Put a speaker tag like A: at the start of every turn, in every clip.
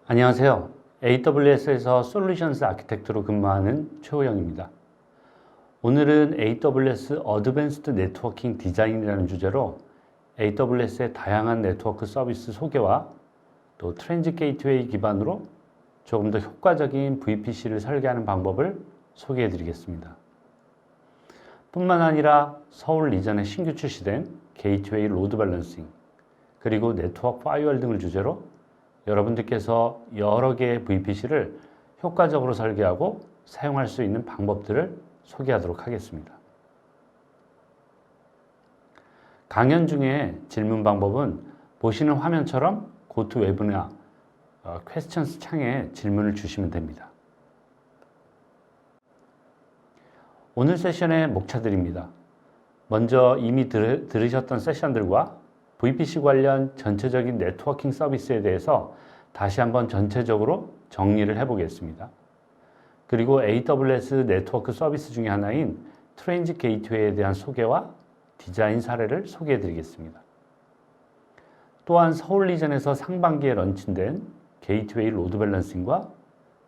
A: 안녕하세요. AWS에서 솔루션스 아키텍트로 근무하는 최호영입니다. 오늘은 AWS 어드밴스드 네트워킹 디자인이라는 주제로 AWS의 다양한 네트워크 서비스 소개와 또 트랜짓 게이트웨이 기반으로 조금 더 효과적인 VPC를 설계하는 방법을 소개해 드리겠습니다. 뿐만 아니라 서울 리전에 신규 출시된 게이트웨이 로드 밸런싱, 그리고 네트워크 파이어월 등을 주제로 여러분들께서 여러 개의 VPC를 효과적으로 설계하고 사용할 수 있는 방법들을 소개하도록 하겠습니다. 강연 중에 질문 방법은 보시는 화면처럼 고투 웹이나 퀘스천스 창에 질문을 주시면 됩니다. 오늘 세션의 목차들입니다. 먼저 이미 들으셨던 세션들과 VPC 관련 전체적인 네트워킹 서비스에 대해서 다시 한번 전체적으로 정리를 해보겠습니다. 그리고 AWS 네트워크 서비스 중에 하나인 트랜짓 게이트웨이에 대한 소개와 디자인 사례를 소개해 드리겠습니다. 또한 서울 리전에서 상반기에 런칭된 게이트웨이 로드 밸런싱과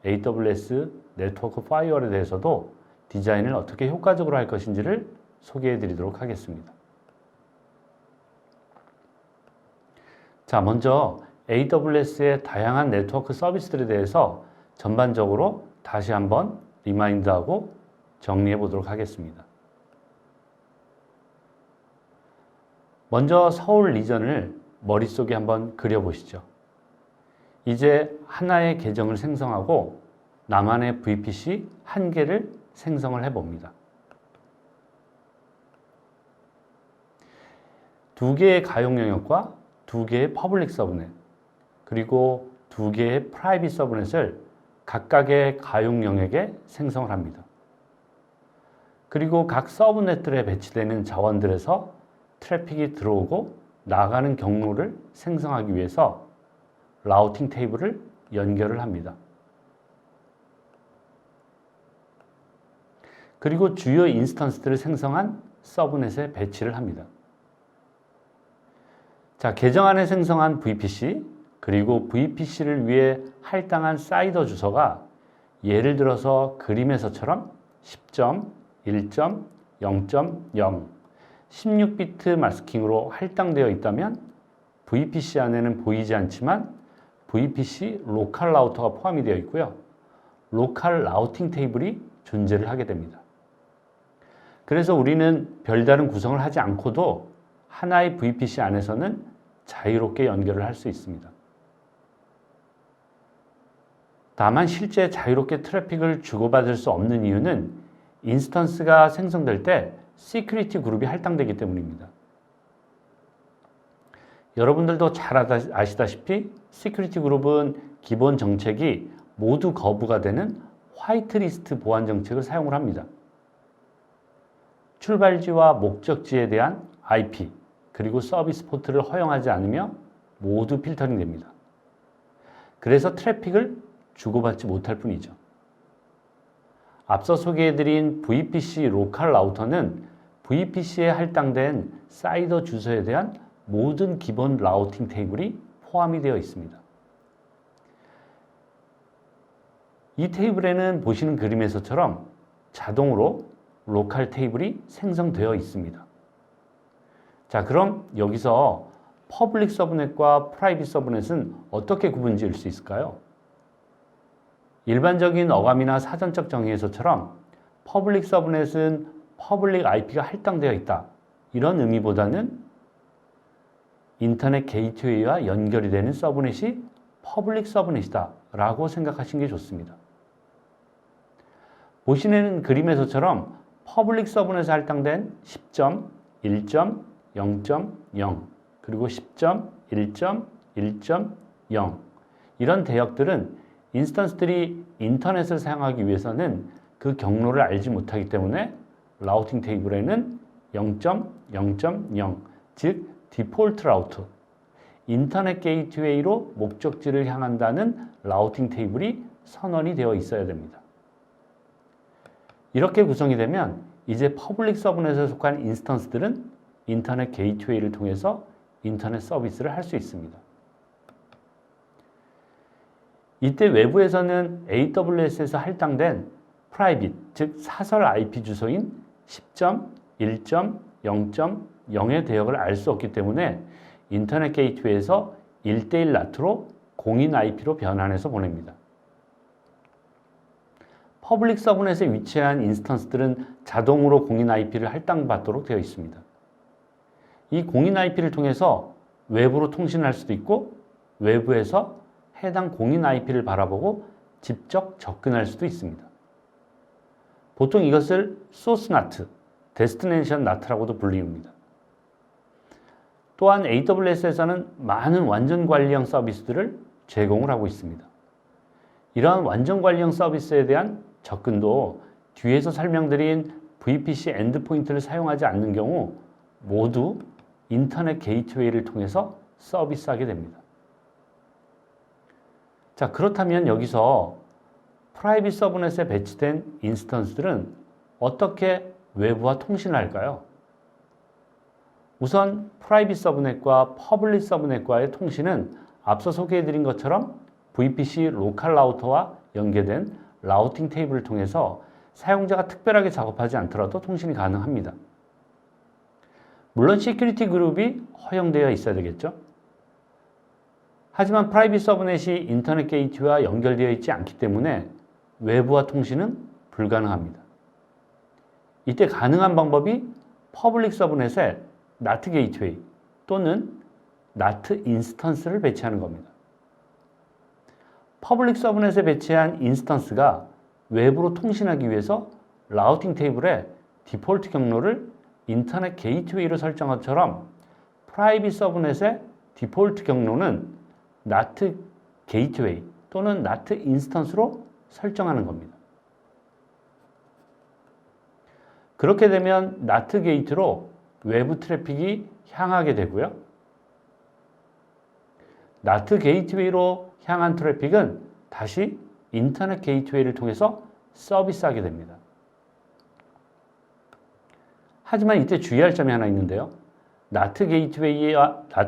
A: AWS 네트워크 파이어월에 대해서도 디자인을 어떻게 효과적으로 할 것인지를 소개해 드리도록 하겠습니다. 자, 먼저 AWS의 다양한 네트워크 서비스들에 대해서 전반적으로 다시 한번 리마인드하고 정리해 보도록 하겠습니다. 먼저 서울 리전을 머릿속에 한번 그려보시죠. 이제 하나의 계정을 생성하고 나만의 VPC 한 개를 생성을 해봅니다. 두 개의 가용 영역과 두 개의 퍼블릭 서브넷, 그리고 두 개의 프라이빗 서브넷을 각각의 가용 영역에 생성을 합니다. 그리고 각 서브넷들에 배치되는 자원들에서 트래픽이 들어오고 나가는 경로를 생성하기 위해서 라우팅 테이블을 연결을 합니다. 그리고 주요 인스턴스들을 생성한 서브넷에 배치를 합니다. 자, 계정 안에 생성한 VPC, 그리고 VPC를 위해 할당한 사이더 주소가 예를 들어서 그림에서처럼 10점, 1점, 0.0, 16비트 마스킹으로 할당되어 있다면 VPC 안에는 보이지 않지만 VPC 로컬 라우터가 포함이 되어 있고요. 로컬 라우팅 테이블이 존재를 하게 됩니다. 그래서 우리는 별다른 구성을 하지 않고도 하나의 VPC 안에서는 자유롭게 연결을 할 수 있습니다. 다만 실제 자유롭게 트래픽을 주고받을 수 없는 이유는 인스턴스가 생성될 때 시큐리티 그룹이 할당되기 때문입니다. 여러분들도 잘 아시다시피 시큐리티 그룹은 기본 정책이 모두 거부가 되는 화이트리스트 보안 정책을 사용을 합니다. 출발지와 목적지에 대한 IP, 그리고 서비스 포트를 허용하지 않으며 모두 필터링 됩니다. 그래서 트래픽을 주고받지 못할 뿐이죠. 앞서 소개해드린 VPC 로컬 라우터는 VPC에 할당된 사이더 주소에 대한 모든 기본 라우팅 테이블이 포함이 되어 있습니다. 이 테이블에는 보시는 그림에서처럼 자동으로 로컬 테이블이 생성되어 있습니다. 자, 그럼 여기서 퍼블릭 서브넷과 프라이빗 서브넷은 어떻게 구분 지을 수 있을까요? 일반적인 어감이나 사전적 정의에서처럼 퍼블릭 서브넷은 퍼블릭 IP가 할당되어 있다, 이런 의미보다는 인터넷 게이트웨이와 연결이 되는 서브넷이 퍼블릭 서브넷이다 라고 생각하시는 게 좋습니다. 보시는 그림에서처럼 퍼블릭 서브넷에 할당된 10점, 1점, 0.0, 그리고 10점, 1점, 1.0, 이런 대역들은 인스턴스들이 인터넷을 사용하기 위해서는 그 경로를 알지 못하기 때문에 라우팅 테이블에는 0.0.0, 즉 디폴트 라우트, 인터넷 게이트웨이로 목적지를 향한다는 라우팅 테이블이 선언이 되어 있어야 됩니다. 이렇게 구성이 되면 이제 퍼블릭 서브넷에 속한 인스턴스들은 인터넷 게이트웨이를 통해서 인터넷 서비스를 할 수 있습니다. 이때 외부에서는 AWS에서 할당된 프라이빗, 즉 사설 IP 주소인 10.1.0.0의 대역을 알 수 없기 때문에 인터넷 게이트웨이에서 1:1 NAT로 공인 IP로 변환해서 보냅니다. 퍼블릭 서브넷에 위치한 인스턴스들은 자동으로 공인 IP를 할당받도록 되어 있습니다. 이 공인 IP를 통해서 외부로 통신할 수도 있고 외부에서 해당 공인 IP를 바라보고 직접 접근할 수도 있습니다. 보통 이것을 소스 NAT, 데스티네이션 NAT라고도 불립니다. 또한 AWS에서는 많은 완전 관리형 서비스들을 제공을 하고 있습니다. 이러한 완전 관리형 서비스에 대한 접근도 뒤에서 설명드린 VPC 엔드포인트를 사용하지 않는 경우 모두 인터넷 게이트웨이를 통해서 서비스하게 됩니다. 자, 그렇다면 여기서 프라이빗 서브넷에 배치된 인스턴스들은 어떻게 외부와 통신을 할까요? 우선 프라이빗 서브넷과 퍼블릭 서브넷과의 통신은 앞서 소개해드린 것처럼 VPC 로컬 라우터와 연계된 라우팅 테이블을 통해서 사용자가 특별하게 작업하지 않더라도 통신이 가능합니다. 물론 시큐리티 그룹이 허용되어 있어야 되겠죠. 하지만 프라이빗 서브넷이 인터넷 게이트웨이와 연결되어 있지 않기 때문에 외부와 통신은 불가능합니다. 이때 가능한 방법이 퍼블릭 서브넷에 NAT 게이트웨이 또는 NAT 인스턴스를 배치하는 겁니다. 퍼블릭 서브넷에 배치한 인스턴스가 외부로 통신하기 위해서 라우팅 테이블에 디폴트 경로를 인터넷 게이트웨이로 설정한 것처럼 프라이빗 서브넷의 디폴트 경로는 NAT 게이트웨이 또는 NAT 인스턴스로 설정하는 겁니다. 그렇게 되면 NAT 게이트로 외부 트래픽이 향하게 되고요. NAT 게이트웨이로 향한 트래픽은 다시 인터넷 게이트웨이를 통해서 서비스하게 됩니다. 하지만 이때 주의할 점이 하나 있는데요. NAT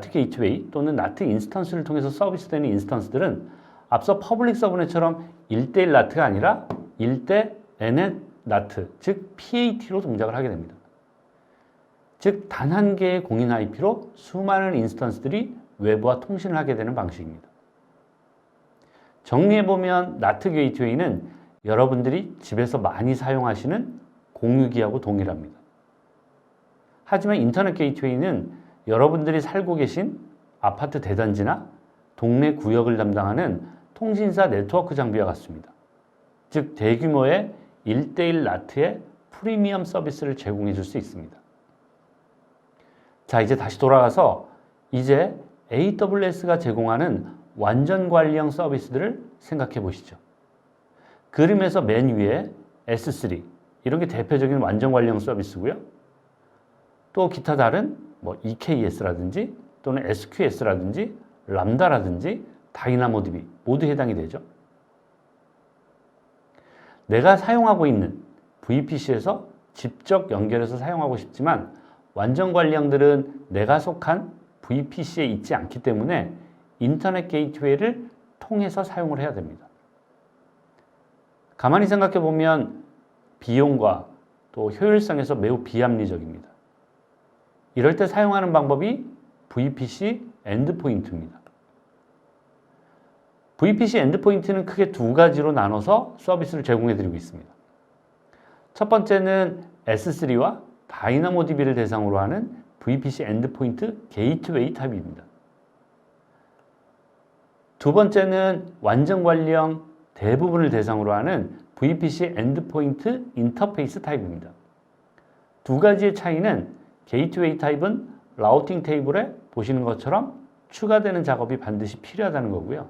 A: 게이트웨이 또는 NAT 인스턴스를 통해서 서비스되는 인스턴스들은 앞서 퍼블릭 서브넷처럼 1:1 NAT가 아니라 1:N NAT, 즉 PAT로 동작을 하게 됩니다. 즉, 단 한 개의 공인 IP로 수많은 인스턴스들이 외부와 통신을 하게 되는 방식입니다. 정리해보면 NAT 게이트웨이는 여러분들이 집에서 많이 사용하시는 공유기하고 동일합니다. 하지만 인터넷 게이트웨이는 여러분들이 살고 계신 아파트 대단지나 동네 구역을 담당하는 통신사 네트워크 장비와 같습니다. 즉, 대규모의 1:1 NAT의 프리미엄 서비스를 제공해 줄 수 있습니다. 자, 이제 다시 돌아가서 이제 AWS가 제공하는 완전 관리형 서비스들을 생각해 보시죠. 그림에서 맨 위에 S3, 이런 게 대표적인 완전 관리형 서비스고요. 또 기타 다른 EKS라든지 또는 SQS라든지 람다라든지 다이나모DB 모두 해당이 되죠. 내가 사용하고 있는 VPC에서 직접 연결해서 사용하고 싶지만 완전 관리형들은 내가 속한 VPC에 있지 않기 때문에 인터넷 게이트웨이를 통해서 사용을 해야 됩니다. 가만히 생각해 보면 비용과 또 효율성에서 매우 비합리적입니다. 이럴 때 사용하는 방법이 VPC 엔드포인트입니다. VPC 엔드포인트는 크게 두 가지로 나눠서 서비스를 제공해 드리고 있습니다. 첫 번째는 S3와 다이나모DB를 대상으로 하는 VPC 엔드포인트 게이트웨이 타입입니다. 두 번째는 완전 관리형 대부분을 대상으로 하는 VPC 엔드포인트 인터페이스 타입입니다. 두 가지의 차이는 게이트웨이 타입은 라우팅 테이블에 보시는 것처럼 추가되는 작업이 반드시 필요하다는 거고요.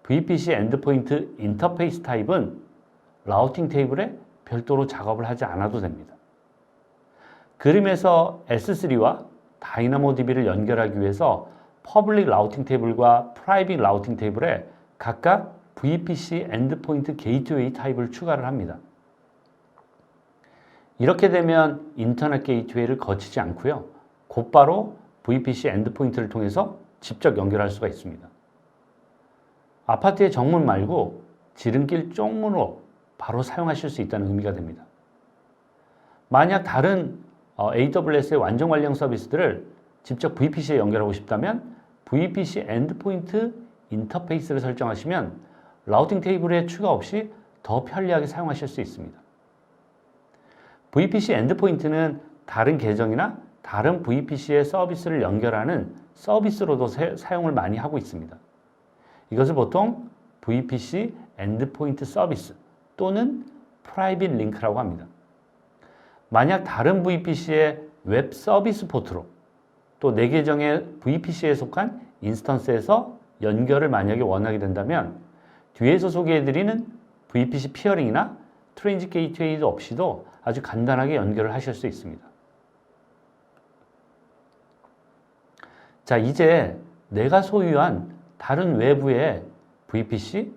A: VPC 엔드포인트 인터페이스 타입은 라우팅 테이블에 별도로 작업을 하지 않아도 됩니다. 그림에서 S3와 다이나모DB를 연결하기 위해서 퍼블릭 라우팅 테이블과 프라이빗 라우팅 테이블에 각각 VPC 엔드포인트 게이트웨이 타입을 추가를 합니다. 이렇게 되면 인터넷 게이트웨이를 거치지 않고요. 곧바로 VPC 엔드포인트를 통해서 직접 연결할 수가 있습니다. 아파트의 정문 말고 지름길 쪽문으로 바로 사용하실 수 있다는 의미가 됩니다. 만약 다른 AWS의 완전 관련 서비스들을 직접 VPC에 연결하고 싶다면 VPC 엔드포인트 인터페이스를 설정하시면 라우팅 테이블의 추가 없이 더 편리하게 사용하실 수 있습니다. VPC 엔드포인트는 다른 계정이나 다른 VPC의 서비스를 연결하는 서비스로도 사용을 많이 하고 있습니다. 이것을 보통 VPC 엔드포인트 서비스 또는 프라이빗 링크라고 합니다. 만약 다른 VPC의 웹 서비스 포트로 또 내 계정의 VPC에 속한 인스턴스에서 연결을 만약에 원하게 된다면 뒤에서 소개해드리는 VPC 피어링이나 트랜짓 게이트웨이도 없이도 아주 간단하게 연결을 하실 수 있습니다. 자, 이제 내가 소유한 다른 외부의 VPC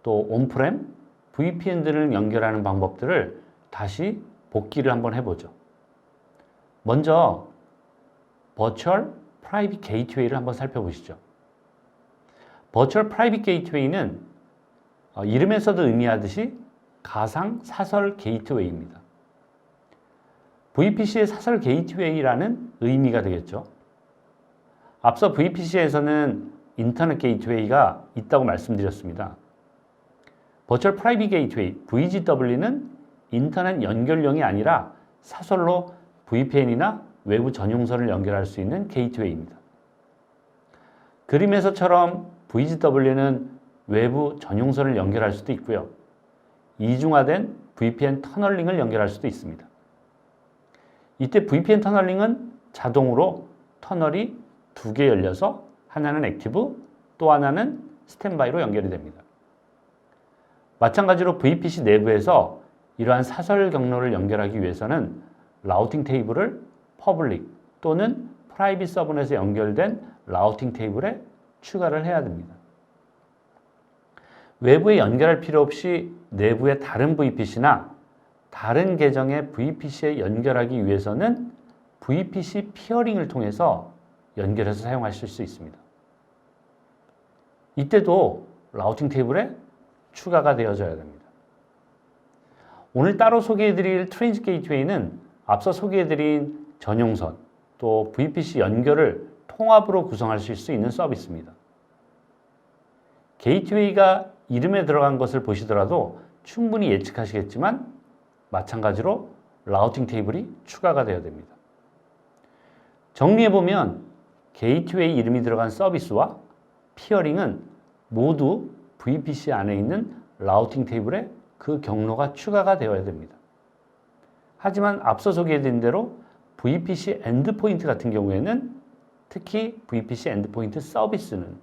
A: 또 온프렘, VPN들을 연결하는 방법들을 다시 복기를 한번 해보죠. 먼저 버추얼 프라이빗 게이트웨이를 한번 살펴보시죠. 버추얼 프라이빗 게이트웨이는 이름에서도 의미하듯이 가상 사설 게이트웨이입니다. VPC의 사설 게이트웨이라는 의미가 되겠죠. 앞서 VPC에서는 인터넷 게이트웨이가 있다고 말씀드렸습니다. 버추얼 프라이빗 게이트웨이, VGW는 인터넷 연결용이 아니라 사설로 VPN이나 외부 전용선을 연결할 수 있는 게이트웨이입니다. 그림에서처럼 VGW는 외부 전용선을 연결할 수도 있고요. 이중화된 VPN 터널링을 연결할 수도 있습니다. 이때 VPN 터널링은 자동으로 터널이 2개 열려서 하나는 액티브, 또 하나는 스탠바이로 연결이 됩니다. 마찬가지로 VPC 내부에서 이러한 사설 경로를 연결하기 위해서는 라우팅 테이블을 퍼블릭 또는 프라이빗 서브넷에 연결된 라우팅 테이블에 추가를 해야 됩니다. 외부에 연결할 필요 없이 내부의 다른 VPC나 다른 계정의 VPC에 연결하기 위해서는 VPC 피어링을 통해서 연결해서 사용하실 수 있습니다. 이때도 라우팅 테이블에 추가가 되어져야 됩니다. 오늘 따로 소개해드릴 트랜짓 게이트웨이는 앞서 소개해드린 전용선 또 VPC 연결을 통합으로 구성하실 수 있는 서비스입니다. 게이트웨이가 이름에 들어간 것을 보시더라도 충분히 예측하시겠지만 마찬가지로 라우팅 테이블이 추가가 되어야 됩니다. 정리해보면 게이트웨이 이름이 들어간 서비스와 피어링은 모두 VPC 안에 있는 라우팅 테이블에 그 경로가 추가가 되어야 됩니다. 하지만 앞서 소개해드린 대로 VPC 엔드포인트 같은 경우에는 특히 VPC 엔드포인트 서비스는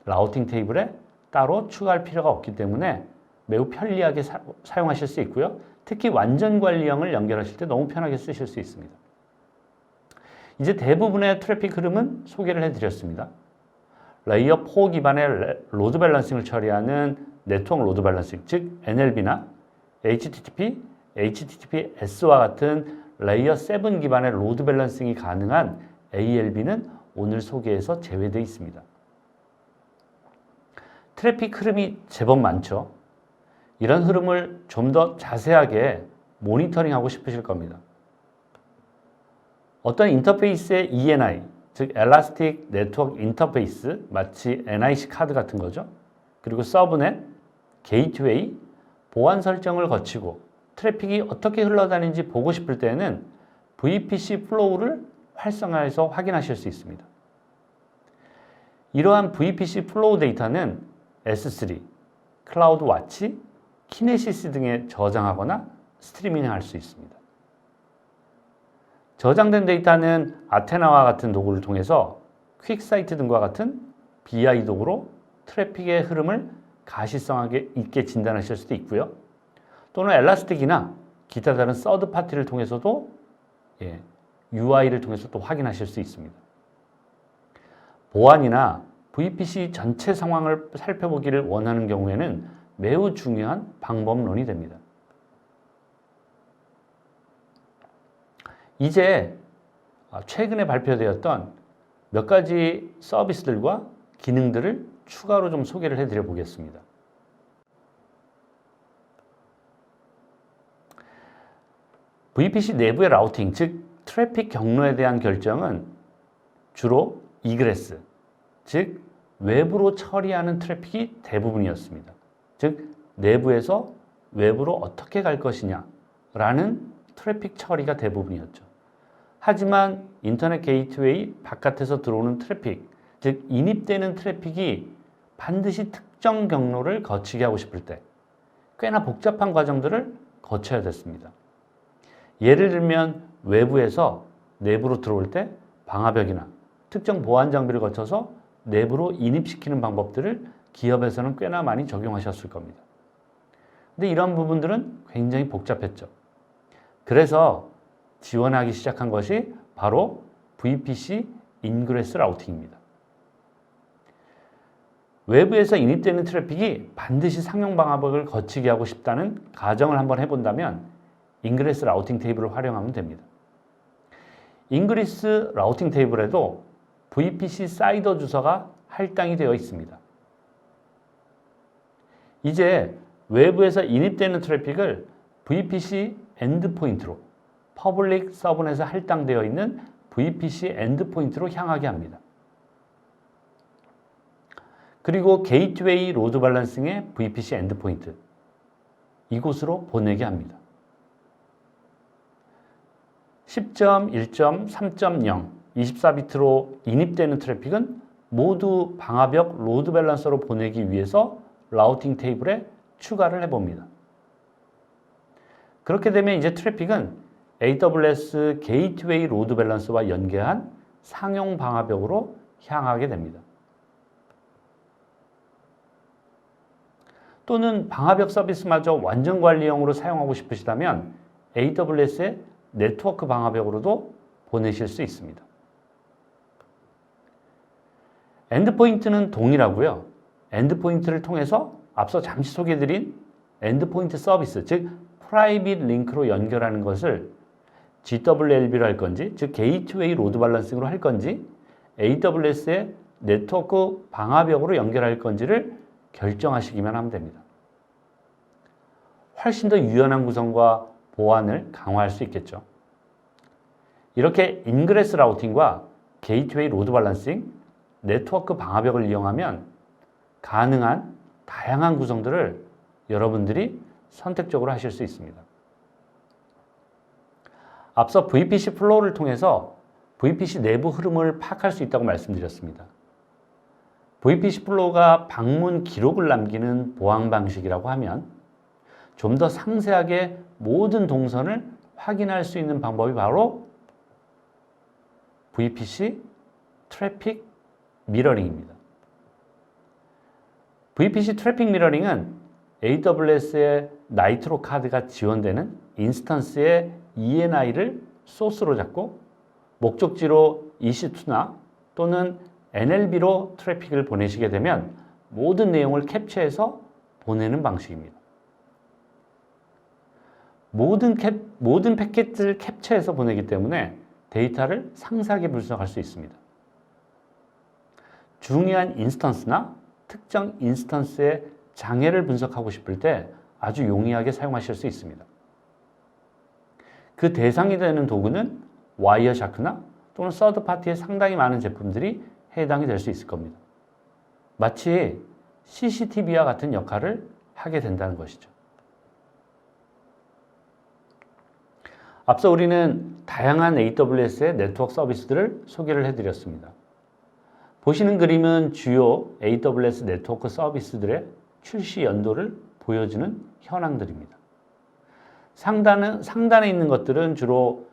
A: 라우팅 테이블에 따로 추가할 필요가 없기 때문에 매우 편리하게 사용하실 수 있고요. 특히 완전 관리형을 연결하실 때 너무 편하게 쓰실 수 있습니다. 이제 대부분의 트래픽 흐름은 소개를 해드렸습니다. 레이어 4 기반의 로드 밸런싱을 처리하는 네트워크 로드 밸런싱, 즉 NLB나 HTTP, HTTPS와 같은 레이어 7 기반의 로드 밸런싱이 가능한 ALB는 오늘 소개에서 제외되어 있습니다. 트래픽 흐름이 제법 많죠. 이런 흐름을 좀 더 자세하게 모니터링하고 싶으실 겁니다. 어떤 인터페이스의 ENI, 즉 엘라스틱 네트워크 인터페이스, 마치 NIC 카드 같은 거죠. 그리고 서브넷, 게이트웨이, 보안 설정을 거치고 트래픽이 어떻게 흘러다니는지 보고 싶을 때는 VPC 플로우를 활성화해서 확인하실 수 있습니다. 이러한 VPC 플로우 데이터는 S3, 클라우드 와치, 키네시스 등에 저장하거나 스트리밍할 수 있습니다. 저장된 데이터는 아테나와 같은 도구를 통해서 퀵사이트 등과 같은 BI 도구로 트래픽의 흐름을 가시성 있게 진단하실 수도 있고요. 또는 엘라스틱이나 기타 다른 서드 파티를 통해서도 UI를 통해서 또 확인하실 수 있습니다. 보안이나 VPC 전체 상황을 살펴보기를 원하는 경우에는 매우 중요한 방법론이 됩니다. 이제 최근에 발표되었던 몇 가지 서비스들과 기능들을 추가로 좀 소개를 해드려 보겠습니다. VPC 내부의 라우팅, 즉 트래픽 경로에 대한 결정은 주로 이그레스, 즉 외부로 처리하는 트래픽이 대부분이었습니다. 즉 내부에서 외부로 어떻게 갈 것이냐라는 트래픽 처리가 대부분이었죠. 하지만 인터넷 게이트웨이 바깥에서 들어오는 트래픽, 즉 인입되는 트래픽이 반드시 특정 경로를 거치게 하고 싶을 때 꽤나 복잡한 과정들을 거쳐야 됐습니다. 예를 들면 외부에서 내부로 들어올 때 방화벽이나 특정 보안 장비를 거쳐서 내부로 인입시키는 방법들을 기업에서는 꽤나 많이 적용하셨을 겁니다. 근데 이런 부분들은 굉장히 복잡했죠. 그래서 지원하기 시작한 것이 바로 VPC 인그레스 라우팅입니다. 외부에서 인입되는 트래픽이 반드시 상용 방화벽을 거치게 하고 싶다는 가정을 한번 해본다면 인그레스 라우팅 테이블을 활용하면 됩니다. 인그레스 라우팅 테이블에도 VPC 사이더 주소가 할당이 되어 있습니다. 이제 외부에서 인입되는 트래픽을 VPC 엔드포인트로 퍼블릭 서브넷에 할당되어 있는 VPC 엔드포인트로 향하게 합니다. 그리고 게이트웨이 로드 밸런싱의 VPC 엔드포인트 이곳으로 보내게 합니다. 10.1.3.0 24비트로 인입되는 트래픽은 모두 방화벽 로드 밸런서로 보내기 위해서 라우팅 테이블에 추가를 해봅니다. 그렇게 되면 이제 트래픽은 AWS 게이트웨이 로드 밸런서와 연계한 상용 방화벽으로 향하게 됩니다. 또는 방화벽 서비스마저 완전 관리형으로 사용하고 싶으시다면 AWS의 네트워크 방화벽으로도 보내실 수 있습니다. 엔드포인트는 동일하고요. 엔드포인트를 통해서 앞서 잠시 소개해드린 엔드포인트 서비스, 즉 프라이빗 링크로 연결하는 것을 GWLB로 할 건지, 즉 게이트웨이 로드 밸런싱으로 할 건지, AWS의 네트워크 방화벽으로 연결할 건지를 결정하시기만 하면 됩니다. 훨씬 더 유연한 구성과 보안을 강화할 수 있겠죠. 이렇게 인그레스 라우팅과 게이트웨이 로드 밸런싱, 네트워크 방화벽을 이용하면 가능한 다양한 구성들을 여러분들이 선택적으로 하실 수 있습니다. 앞서 VPC 플로우를 통해서 VPC 내부 흐름을 파악할 수 있다고 말씀드렸습니다. VPC 플로우가 방문 기록을 남기는 보안 방식이라고 하면 좀 더 상세하게 모든 동선을 확인할 수 있는 방법이 바로 VPC 트래픽 미러링입니다. VPC 트래픽 미러링은 AWS의 나이트로 카드가 지원되는 인스턴스의 ENI를 소스로 잡고 목적지로 EC2나 또는 NLB로 트래픽을 보내시게 되면 모든 내용을 캡처해서 보내는 방식입니다. 모든 패킷을 캡처해서 보내기 때문에 데이터를 상세하게 분석할 수 있습니다. 중요한 인스턴스나 특정 인스턴스의 장애를 분석하고 싶을 때 아주 용이하게 사용하실 수 있습니다. 그 대상이 되는 도구는 와이어샤크나 또는 서드파티의 상당히 많은 제품들이 해당이 될 수 있을 겁니다. 마치 CCTV와 같은 역할을 하게 된다는 것이죠. 앞서 우리는 다양한 AWS의 네트워크 서비스들을 소개를 해드렸습니다. 보시는 그림은 주요 AWS 네트워크 서비스들의 출시 연도를 보여주는 현황들입니다. 상단에 있는 것들은 주로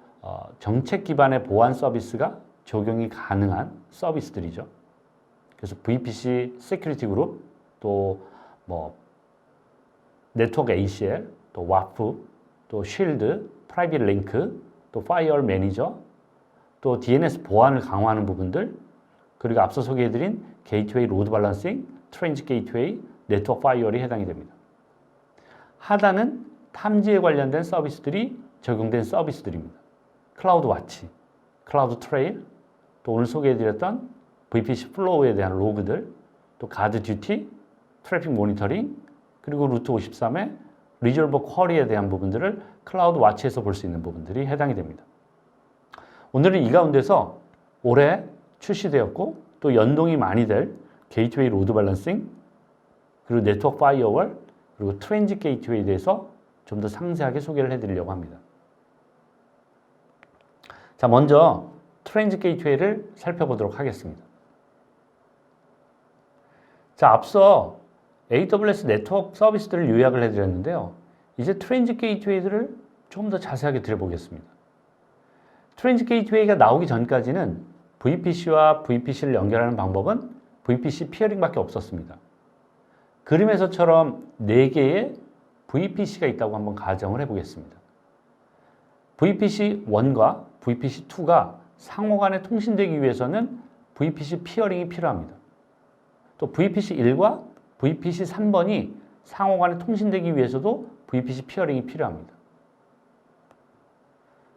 A: 정책 기반의 보안 서비스가 적용이 가능한 서비스들이죠. 그래서 VPC Security Group, 또 네트워크 ACL, 또 WAF, 또 Shield, Private Link, 또 Firewall Manager, 또 DNS 보안을 강화하는 부분들, 그리고 앞서 소개해드린 Gateway Load Balancing, Transit Gateway, Network Firewall이 해당이 됩니다. 하단은 탐지에 관련된 서비스들이 적용된 서비스들입니다. 클라우드 와치, 클라우드 트레일, 또 오늘 소개해드렸던 VPC 플로우에 대한 로그들, 또 가드 듀티, 트래픽 모니터링, 그리고 루트 53의 리졸버 쿼리에 대한 부분들을 클라우드 와치에서 볼 수 있는 부분들이 해당이 됩니다. 오늘은 이 가운데서 올해 출시되었고 또 연동이 많이 될 게이트웨이 로드 밸런싱, 그리고 네트워크 파이어월, 그리고 트랜짓 게이트웨이에 대해서 좀 더 상세하게 소개를 해드리려고 합니다. 자, 먼저 트랜짓 게이트웨이를 살펴보도록 하겠습니다. 자, 앞서 AWS 네트워크 서비스들을 요약을 해드렸는데요. 이제 트랜짓 게이트웨이들을 좀 더 자세하게 들여보겠습니다. 트랜짓 게이트웨이가 나오기 전까지는 VPC와 VPC를 연결하는 방법은 VPC 피어링밖에 없었습니다. 그림에서처럼 4개의 VPC가 있다고 한번 가정을 해보겠습니다. VPC1과 VPC2가 상호간에 통신되기 위해서는 VPC 피어링이 필요합니다. 또 VPC1과 VPC3번이 상호간에 통신되기 위해서도 VPC 피어링이 필요합니다.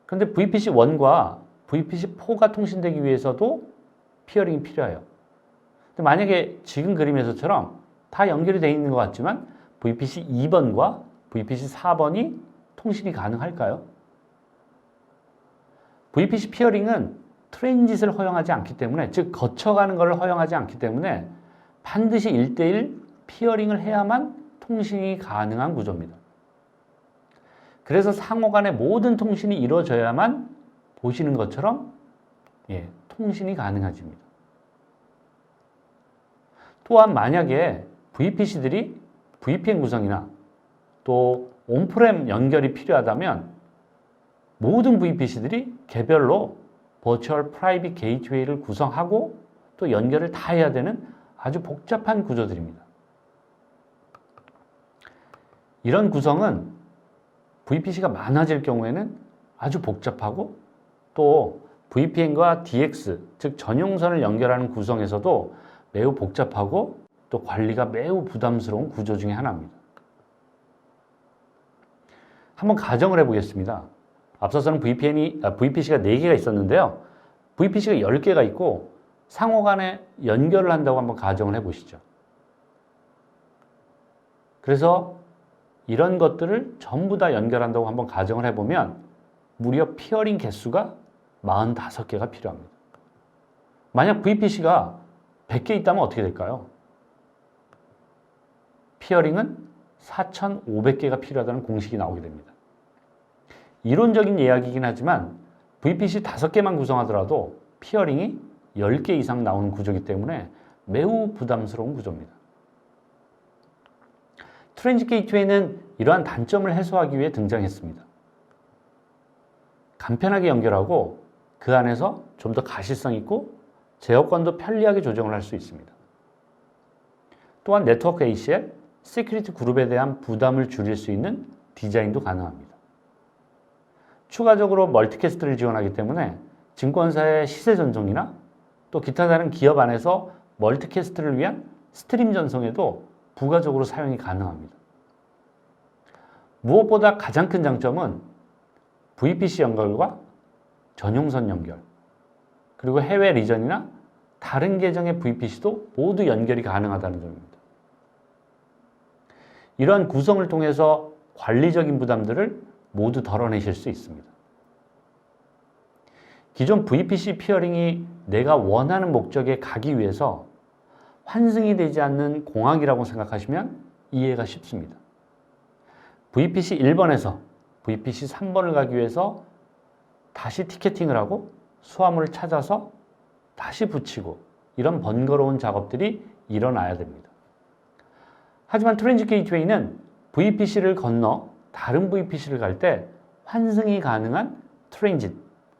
A: 그런데 VPC1과 VPC4가 통신되기 위해서도 피어링이 필요해요. 근데 만약에 지금 그림에서처럼 다 연결이 되어 있는 것 같지만 VPC2번과 VPC4번이 통신이 가능할까요? VPC 피어링은 트랜짓을 허용하지 않기 때문에, 즉 거쳐가는 것을 허용하지 않기 때문에 반드시 1대1 피어링을 해야만 통신이 가능한 구조입니다. 그래서 상호 간의 모든 통신이 이루어져야만 보시는 것처럼 통신이 가능해집니다. 또한 만약에 VPC들이 VPN 구성이나 또 온프렘 연결이 필요하다면 모든 VPC들이 개별로 버추얼 프라이빗 게이트웨이를 구성하고 또 연결을 다 해야 되는 아주 복잡한 구조들입니다. 이런 구성은 VPC가 많아질 경우에는 아주 복잡하고 또 VPN과 DX, 즉 전용선을 연결하는 구성에서도 매우 복잡하고 또 관리가 매우 부담스러운 구조 중에 하나입니다. 한번 가정을 해보겠습니다. 앞서서는 VPC가 4개가 있었는데요. VPC가 10개가 있고 상호 간에 연결을 한다고 한번 가정을 해보시죠. 그래서 이런 것들을 전부 다 연결한다고 한번 가정을 해보면 무려 피어링 개수가 45개가 필요합니다. 만약 VPC가 100개 있다면 어떻게 될까요? 피어링은 4,500개가 필요하다는 공식이 나오게 됩니다. 이론적인 이야기이긴 하지만 VPC 5개만 구성하더라도 피어링이 10개 이상 나오는 구조이기 때문에 매우 부담스러운 구조입니다. 트랜짓 게이트웨이는 이러한 단점을 해소하기 위해 등장했습니다. 간편하게 연결하고 그 안에서 좀 더 가시성 있고 제어권도 편리하게 조정을 할 수 있습니다. 또한 네트워크 ACL, 시큐리티 그룹에 대한 부담을 줄일 수 있는 디자인도 가능합니다. 추가적으로 멀티캐스트를 지원하기 때문에 증권사의 시세 전송이나 또 기타 다른 기업 안에서 멀티캐스트를 위한 스트림 전송에도 부가적으로 사용이 가능합니다. 무엇보다 가장 큰 장점은 VPC 연결과 전용선 연결, 그리고 해외 리전이나 다른 계정의 VPC도 모두 연결이 가능하다는 점입니다. 이러한 구성을 통해서 관리적인 부담들을 모두 덜어내실 수 있습니다. 기존 VPC 피어링이 내가 원하는 목적에 가기 위해서 환승이 되지 않는 공학이라고 생각하시면 이해가 쉽습니다. VPC 1번에서 VPC 3번을 가기 위해서 다시 티켓팅을 하고 수화물을 찾아서 다시 붙이고 이런 번거로운 작업들이 일어나야 됩니다. 하지만 트랜짓 게이트웨이는 VPC를 건너 다른 VPC를 갈 때 환승이 가능한 트랜짓,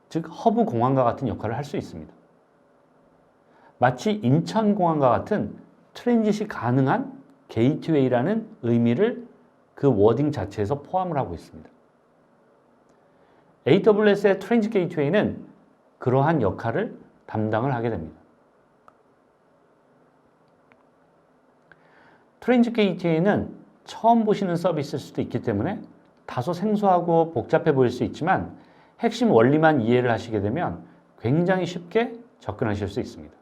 A: 즉 허브 공항과 같은 역할을 할 수 있습니다. 마치 인천공항과 같은 트랜짓이 가능한 게이트웨이라는 의미를 그 워딩 자체에서 포함을 하고 있습니다. AWS의 트랜짓 게이트웨이는 그러한 역할을 담당을 하게 됩니다. 트랜짓 게이트웨이는 처음 보시는 서비스일 수도 있기 때문에 다소 생소하고 복잡해 보일 수 있지만 핵심 원리만 이해를 하시게 되면 굉장히 쉽게 접근하실 수 있습니다.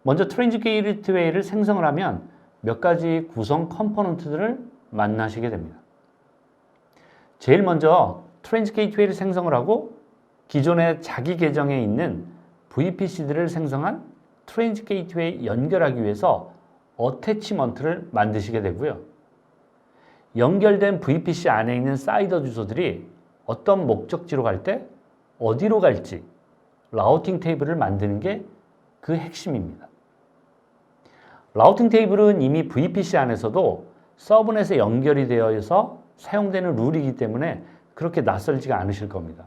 A: 먼저 트랜짓 게이트웨이를 생성을 하면 몇 가지 구성 컴포넌트들을 만나시게 됩니다. 제일 먼저 트랜짓 게이트웨이를 생성을 하고 기존의 자기 계정에 있는 VPC들을 생성한 트랜짓 게이트웨이 연결하기 위해서 어태치먼트를 만드시게 되고요. 연결된 VPC 안에 있는 사이더 주소들이 어떤 목적지로 갈 때 어디로 갈지 라우팅 테이블을 만드는 게 그 핵심입니다. 라우팅 테이블은 이미 VPC 안에서도 서브넷에 연결이 되어 있어서 사용되는 룰이기 때문에 그렇게 낯설지가 않으실 겁니다.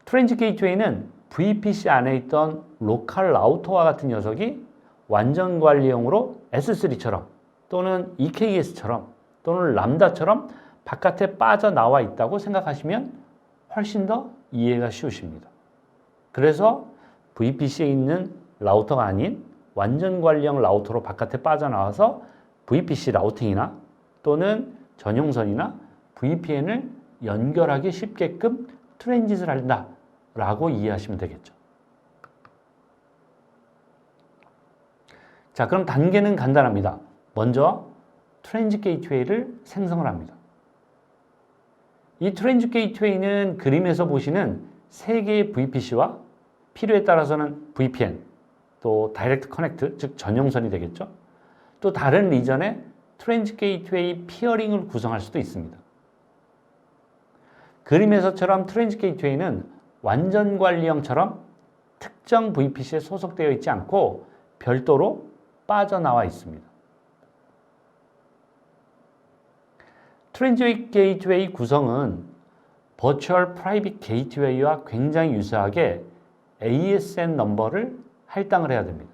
A: 트랜짓 게이트웨이는 VPC 안에 있던 로컬 라우터와 같은 녀석이 완전 관리용으로 S3처럼 또는 EKS처럼 또는 람다처럼 바깥에 빠져나와 있다고 생각하시면 훨씬 더 이해가 쉬우십니다. 그래서 VPC에 있는 라우터가 아닌 완전 관리형 라우터로 바깥에 빠져나와서 VPC 라우팅이나 또는 전용선이나 VPN을 연결하기 쉽게끔 트랜짓을 한다라고 이해하시면 되겠죠. 자, 그럼 단계는 간단합니다. 먼저 트랜짓 게이트웨이를 생성을 합니다. 이 트랜짓 게이트웨이는 그림에서 보시는 3개의 VPC와 필요에 따라서는 VPN, 또 다이렉트 커넥트, 즉 전용선이 되겠죠. 또 다른 리전의 트랜짓 게이트웨이 피어링을 구성할 수도 있습니다. 그림에서처럼 트랜짓 게이트웨이는 완전 관리형처럼 특정 VPC에 소속되어 있지 않고 별도로 빠져나와 있습니다. 트랜짓 게이트웨이 구성은 버추얼 프라이빗 게이트웨이와 굉장히 유사하게 ASN 넘버를 할당을 해야 됩니다.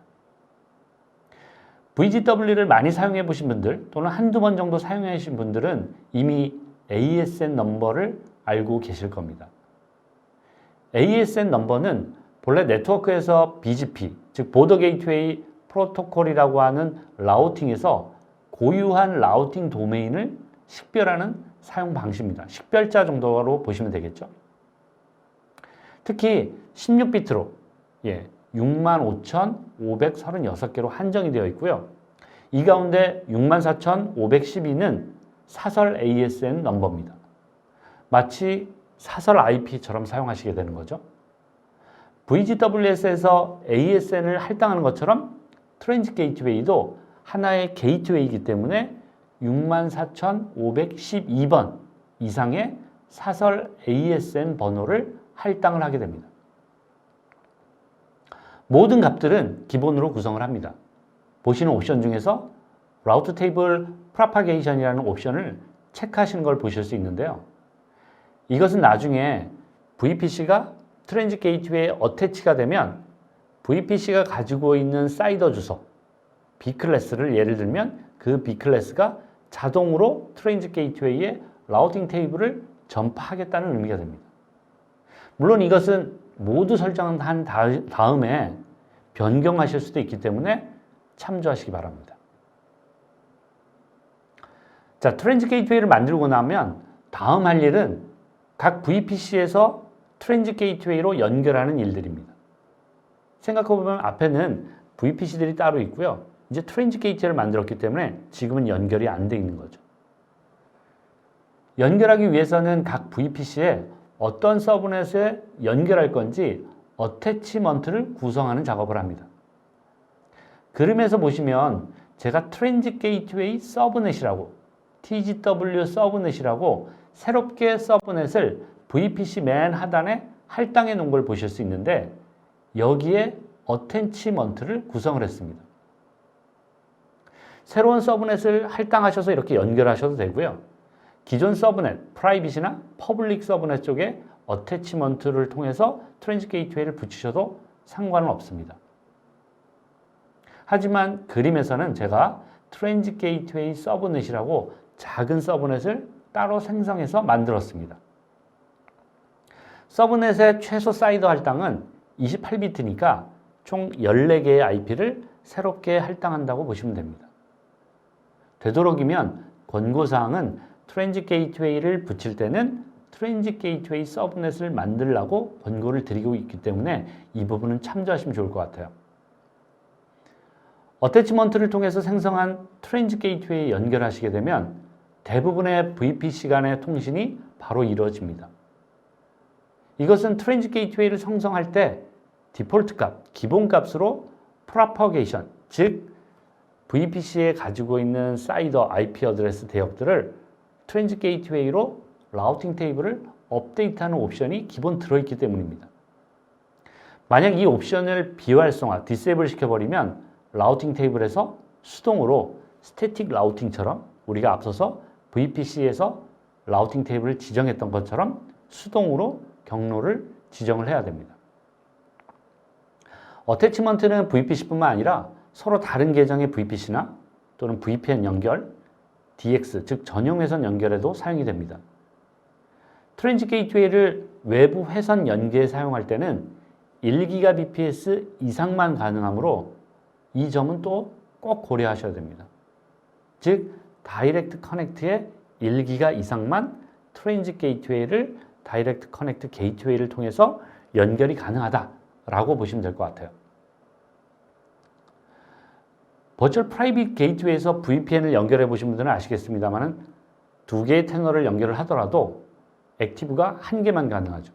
A: VGW를 많이 사용해 보신 분들 또는 한두 번 정도 사용해 보신 분들은 이미 ASN 넘버를 알고 계실 겁니다. ASN 넘버는 본래 네트워크에서 BGP, 즉 보더 게이트웨이 프로토콜이라고 하는 라우팅에서 고유한 라우팅 도메인을 식별하는 사용 방식입니다. 식별자 정도로 보시면 되겠죠. 특히 16비트로 65,536개로 한정이 되어 있고요. 이 가운데 64,512는 사설 ASN 넘버입니다. 마치 사설 IP처럼 사용하시게 되는 거죠. VGWS에서 ASN을 할당하는 것처럼 트랜짓 게이트웨이도 하나의 게이트웨이이기 때문에 64,512번 이상의 사설 ASN 번호를 할당을 하게 됩니다. 모든 값들은 기본으로 구성을 합니다. 보시는 옵션 중에서 라우트 테이블 프로파게이션이라는 옵션을 체크하시는 걸 보실 수 있는데요. 이것은 나중에 VPC가 트랜짓 게이트웨이에 어태치가 되면 VPC가 가지고 있는 사이더 주소 B클래스를 예를 들면 그 B클래스가 자동으로 트랜짓 게이트웨이에 라우팅 테이블을 전파하겠다는 의미가 됩니다. 물론 이것은 모두 설정한 다음에 변경하실 수도 있기 때문에 참조하시기 바랍니다. 자, 트랜짓 게이트웨이를 만들고 나면 다음 할 일은 각 VPC에서 트랜짓 게이트웨이로 연결하는 일들입니다. 생각해보면 앞에는 VPC들이 따로 있고요. 이제 트랜짓 게이트웨이를 만들었기 때문에 지금은 연결이 안 돼 있는 거죠. 연결하기 위해서는 각 VPC에 어떤 서브넷에 연결할 건지 어태치먼트를 구성하는 작업을 합니다. 그림에서 보시면 제가 트랜짓 게이트웨이 서브넷이라고 TGW 서브넷이라고 새롭게 서브넷을 VPC 맨 하단에 할당해 놓은 걸 보실 수 있는데 여기에 어태치먼트를 구성을 했습니다. 새로운 서브넷을 할당하셔서 이렇게 연결하셔도 되고요. 기존 서브넷, 프라이빗이나 퍼블릭 서브넷 쪽에 어태치먼트를 통해서 트랜짓 게이트웨이를 붙이셔도 상관은 없습니다. 하지만 그림에서는 제가 트랜짓 게이트웨이 서브넷이라고 작은 서브넷을 따로 생성해서 만들었습니다. 서브넷의 최소 사이더 할당은 28비트니까 총 14개의 IP를 새롭게 할당한다고 보시면 됩니다. 되도록이면 권고사항은 트랜짓 게이트웨이를 붙일 때는 트랜짓 게이트웨이 서브넷을 만들라고 권고를 드리고 있기 때문에 이 부분은 참조하시면 좋을 것 같아요. 어태치먼트를 통해서 생성한 트랜짓 게이트웨이에 연결하시게 되면 대부분의 VPC 간의 통신이 바로 이루어집니다. 이것은 트랜짓 게이트웨이를 생성할 때 디폴트 값, 기본 값으로 프로퍼게이션, 즉 VPC에 가지고 있는 사이더 IP 어드레스 대역들을 트랜짓 게이트웨이로 라우팅 테이블을 업데이트하는 옵션이 기본 들어있기 때문입니다. 만약 이 옵션을 비활성화, 디세이블 시켜버리면 라우팅 테이블에서 수동으로 스태틱 라우팅처럼 우리가 앞서서 VPC에서 라우팅 테이블을 지정했던 것처럼 수동으로 경로를 지정을 해야 됩니다. 어태치먼트는 VPC뿐만 아니라 서로 다른 계정의 VPC나 또는 VPN 연결, DX, 즉 전용 회선 연결에도 사용이 됩니다. 트랜짓 게이트웨이를 외부 회선 연계에 사용할 때는 1GBps 이상만 가능하므로 이 점은 또 꼭 고려하셔야 됩니다. 즉, 다이렉트 커넥트의 1기가 이상만 트랜짓 게이트웨이를 다이렉트 커넥트 게이트웨이를 통해서 연결이 가능하다라고 보시면 될 것 같아요. 버추얼 프라이빗 게이트웨이에서 VPN을 연결해 보신 분들은 아시겠습니다만 2개의 채널을 연결을 하더라도 액티브가 1개만 가능하죠.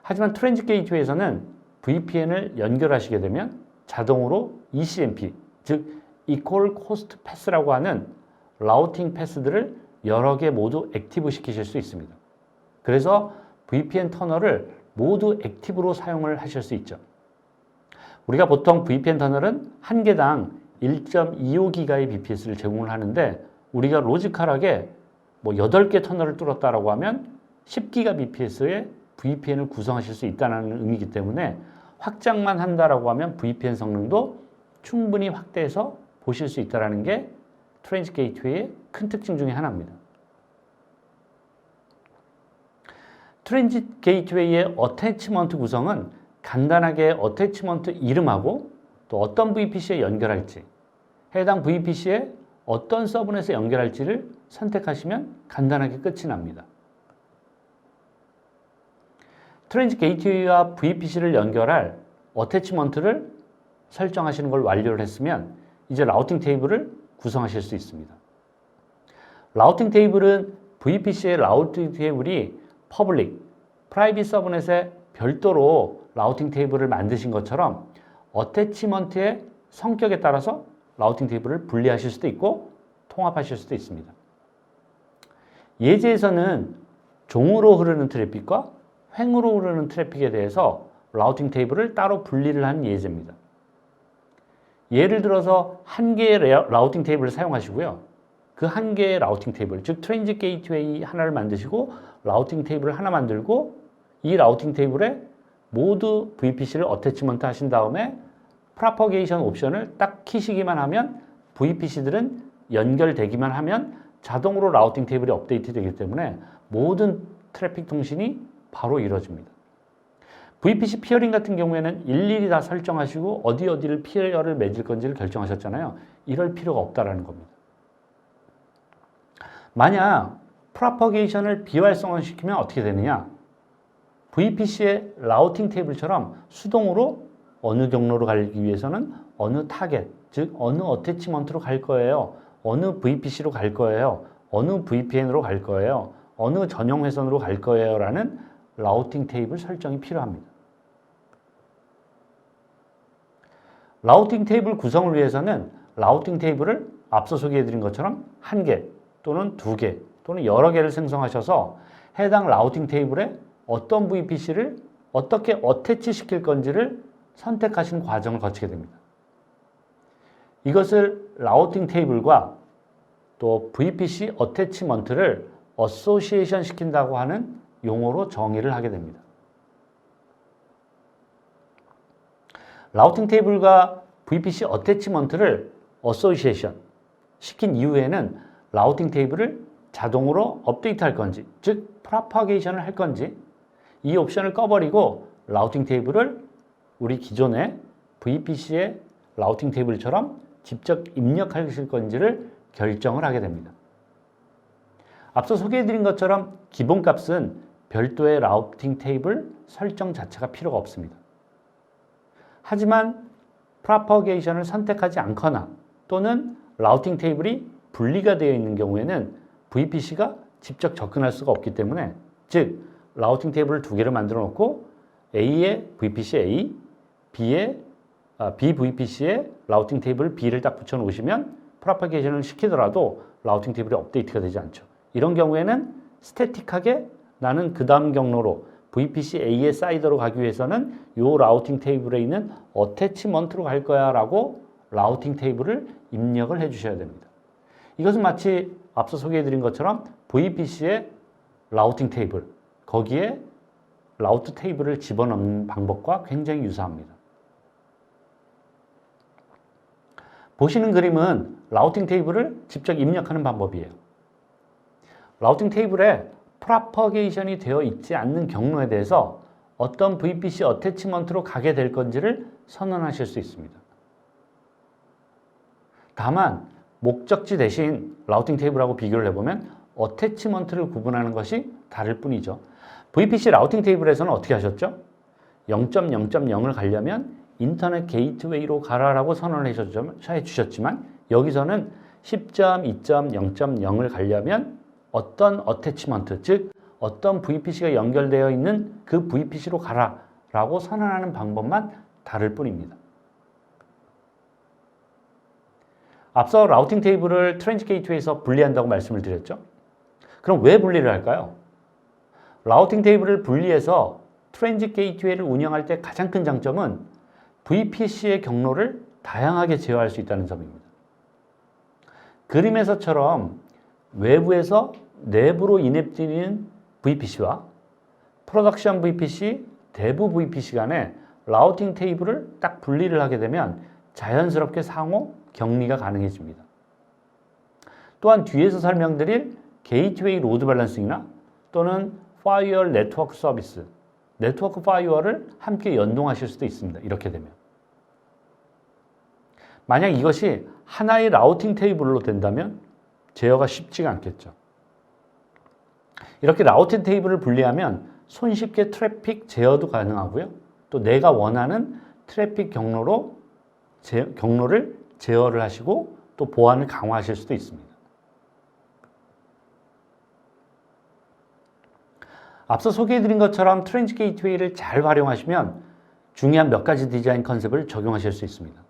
A: 하지만 트랜짓 게이트웨이에서는 VPN을 연결하시게 되면 자동으로 ECMP, 즉 Equal Cost Pass라고 하는 라우팅 패스들을 여러 개 모두 액티브 시키실 수 있습니다. 그래서 VPN 터널을 모두 액티브로 사용을 하실 수 있죠. 우리가 보통 VPN 터널은 한 개당 1.25기가의 BPS를 제공을 하는데 우리가 로지컬하게 8개 터널을 뚫었다라고 하면 10기가 BPS의 VPN을 구성하실 수 있다는 의미이기 때문에 확장만 한다라고 하면 VPN 성능도 충분히 확대해서 보실 수 있다는 게 트랜짓 게이트웨이의 큰 특징 중에 하나입니다. 트랜짓 게이트웨이의 어태치먼트 구성은 간단하게 어태치먼트 이름하고 또 어떤 VPC에 연결할지, 해당 VPC에 어떤 서브넷에 연결할지를 선택하시면 간단하게 끝이 납니다. 트랜짓 게이트웨이와 VPC를 연결할 어태치먼트를 설정하시는 걸 완료를 했으면 이제 라우팅 테이블을 구성하실 수 있습니다. 라우팅 테이블은 VPC의 라우팅 테이블이 퍼블릭, 프라이빗 서브넷에 별도로 라우팅 테이블을 만드신 것처럼 어태치먼트의 성격에 따라서 라우팅 테이블을 분리하실 수도 있고 통합하실 수도 있습니다. 예제에서는 종으로 흐르는 트래픽과 횡으로 흐르는 트래픽에 대해서 라우팅 테이블을 따로 분리를 한 예제입니다. 예를 들어서 한 개의 라우팅 테이블을 사용하시고요. 그 한 개의 라우팅 테이블, 즉 트랜짓 게이트웨이 하나를 만드시고 라우팅 테이블을 하나 만들고 이 라우팅 테이블에 모두 VPC를 어태치먼트 하신 다음에 프로퍼게이션 옵션을 딱 키시기만 하면 VPC들은 연결되기만 하면 자동으로 라우팅 테이블이 업데이트 되기 때문에 모든 트래픽 통신이 바로 이루어집니다. VPC 피어링 같은 경우에는 일일이 다 설정하시고 어디를 피어를 맺을 건지를 결정하셨잖아요. 이럴 필요가 없다라는 겁니다. 만약 프로퍼게이션을 비활성화시키면 어떻게 되느냐? VPC의 라우팅 테이블처럼 수동으로 어느 경로로 가기 위해서는 어느 타겟, 즉 어느 어태치먼트로 갈 거예요. 어느 VPC로 갈 거예요. 어느 VPN으로 갈 거예요. 어느 전용 회선으로 갈 거예요. 라는 라우팅 테이블 설정이 필요합니다. 라우팅 테이블 구성을 위해서는 라우팅 테이블을 앞서 소개해드린 것처럼 한 개 또는 두 개 또는 여러 개를 생성하셔서 해당 라우팅 테이블에 어떤 VPC를 어떻게 어태치 시킬 건지를 선택하시는 과정을 거치게 됩니다. 이것을 라우팅 테이블과 또 VPC 어태치먼트를 어소시에이션 시킨다고 하는 용어로 정의를 하게 됩니다. 라우팅 테이블과 VPC 어태치먼트를 어소시에이션 시킨 이후에는 라우팅 테이블을 자동으로 업데이트 할 건지, 즉 프로퍼게이션을 할 건지 이 옵션을 꺼버리고 라우팅 테이블을 우리 기존의 VPC의 라우팅 테이블처럼 직접 입력하실 건지를 결정을 하게 됩니다. 앞서 소개해드린 것처럼 기본값은 별도의 라우팅 테이블 설정 자체가 필요가 없습니다. 하지만 프로퍼게이션을 선택하지 않거나 또는 라우팅 테이블이 분리가 되어 있는 경우에는 VPC가 직접 접근할 수가 없기 때문에, 즉 라우팅 테이블을 두 개를 만들어 놓고 A에 VPC A, B VPC에 라우팅 테이블 B를 딱 붙여 놓으시면 프로퍼게이션을 시키더라도 라우팅 테이블이 업데이트가 되지 않죠. 이런 경우에는 스태틱하게 나는 그 다음 경로로 VPC A의 사이더로 가기 위해서는 이 라우팅 테이블에 있는 어태치먼트로 갈 거야 라고 라우팅 테이블을 입력을 해 주셔야 됩니다. 이것은 마치 앞서 소개해 드린 것처럼 VPC의 라우팅 테이블, 거기에 라우트 테이블을 집어넣는 방법과 굉장히 유사합니다. 보시는 그림은 라우팅 테이블을 직접 입력하는 방법이에요. 라우팅 테이블에 프로퍼게이션이 되어 있지 않는 경로에 대해서 어떤 VPC 어태치먼트로 가게 될 건지를 선언하실 수 있습니다. 다만 목적지 대신 라우팅 테이블하고 비교를 해보면 어태치먼트를 구분하는 것이 다를 뿐이죠. VPC 라우팅 테이블에서는 어떻게 하셨죠? 0.0.0을 가려면 인터넷 게이트웨이로 가라라고 선언을 해주셨지만 여기서는 10.2.0.0을 가려면 어떤 어태치먼트, 즉 어떤 VPC가 연결되어 있는 그 VPC로 가라라고 선언하는 방법만 다를 뿐입니다. 앞서 라우팅 테이블을 트랜짓 게이트웨이에서 분리한다고 말씀을 드렸죠. 그럼 왜 분리를 할까요? 라우팅 테이블을 분리해서 트랜짓 게이트웨이를 운영할 때 가장 큰 장점은 VPC의 경로를 다양하게 제어할 수 있다는 점입니다. 그림에서처럼 외부에서 내부로 인앱되는 VPC와 프로덕션 VPC, 대부 VPC 간에 라우팅 테이블을 딱 분리를 하게 되면 자연스럽게 상호 격리가 가능해집니다. 또한 뒤에서 설명드릴 게이트웨이 로드 밸런싱이나 또는 파이어월 네트워크 서비스, 네트워크 파이어월을 함께 연동하실 수도 있습니다. 이렇게 되면. 만약 이것이 하나의 라우팅 테이블로 된다면 제어가 쉽지가 않겠죠. 이렇게 라우팅 테이블을 분리하면 손쉽게 트래픽 제어도 가능하고요. 또 내가 원하는 트래픽 경로를 제어를 하시고 또 보안을 강화하실 수도 있습니다. 앞서 소개해드린 것처럼 트랜짓 게이트웨이를 잘 활용하시면 중요한 몇 가지 디자인 컨셉을 적용하실 수 있습니다.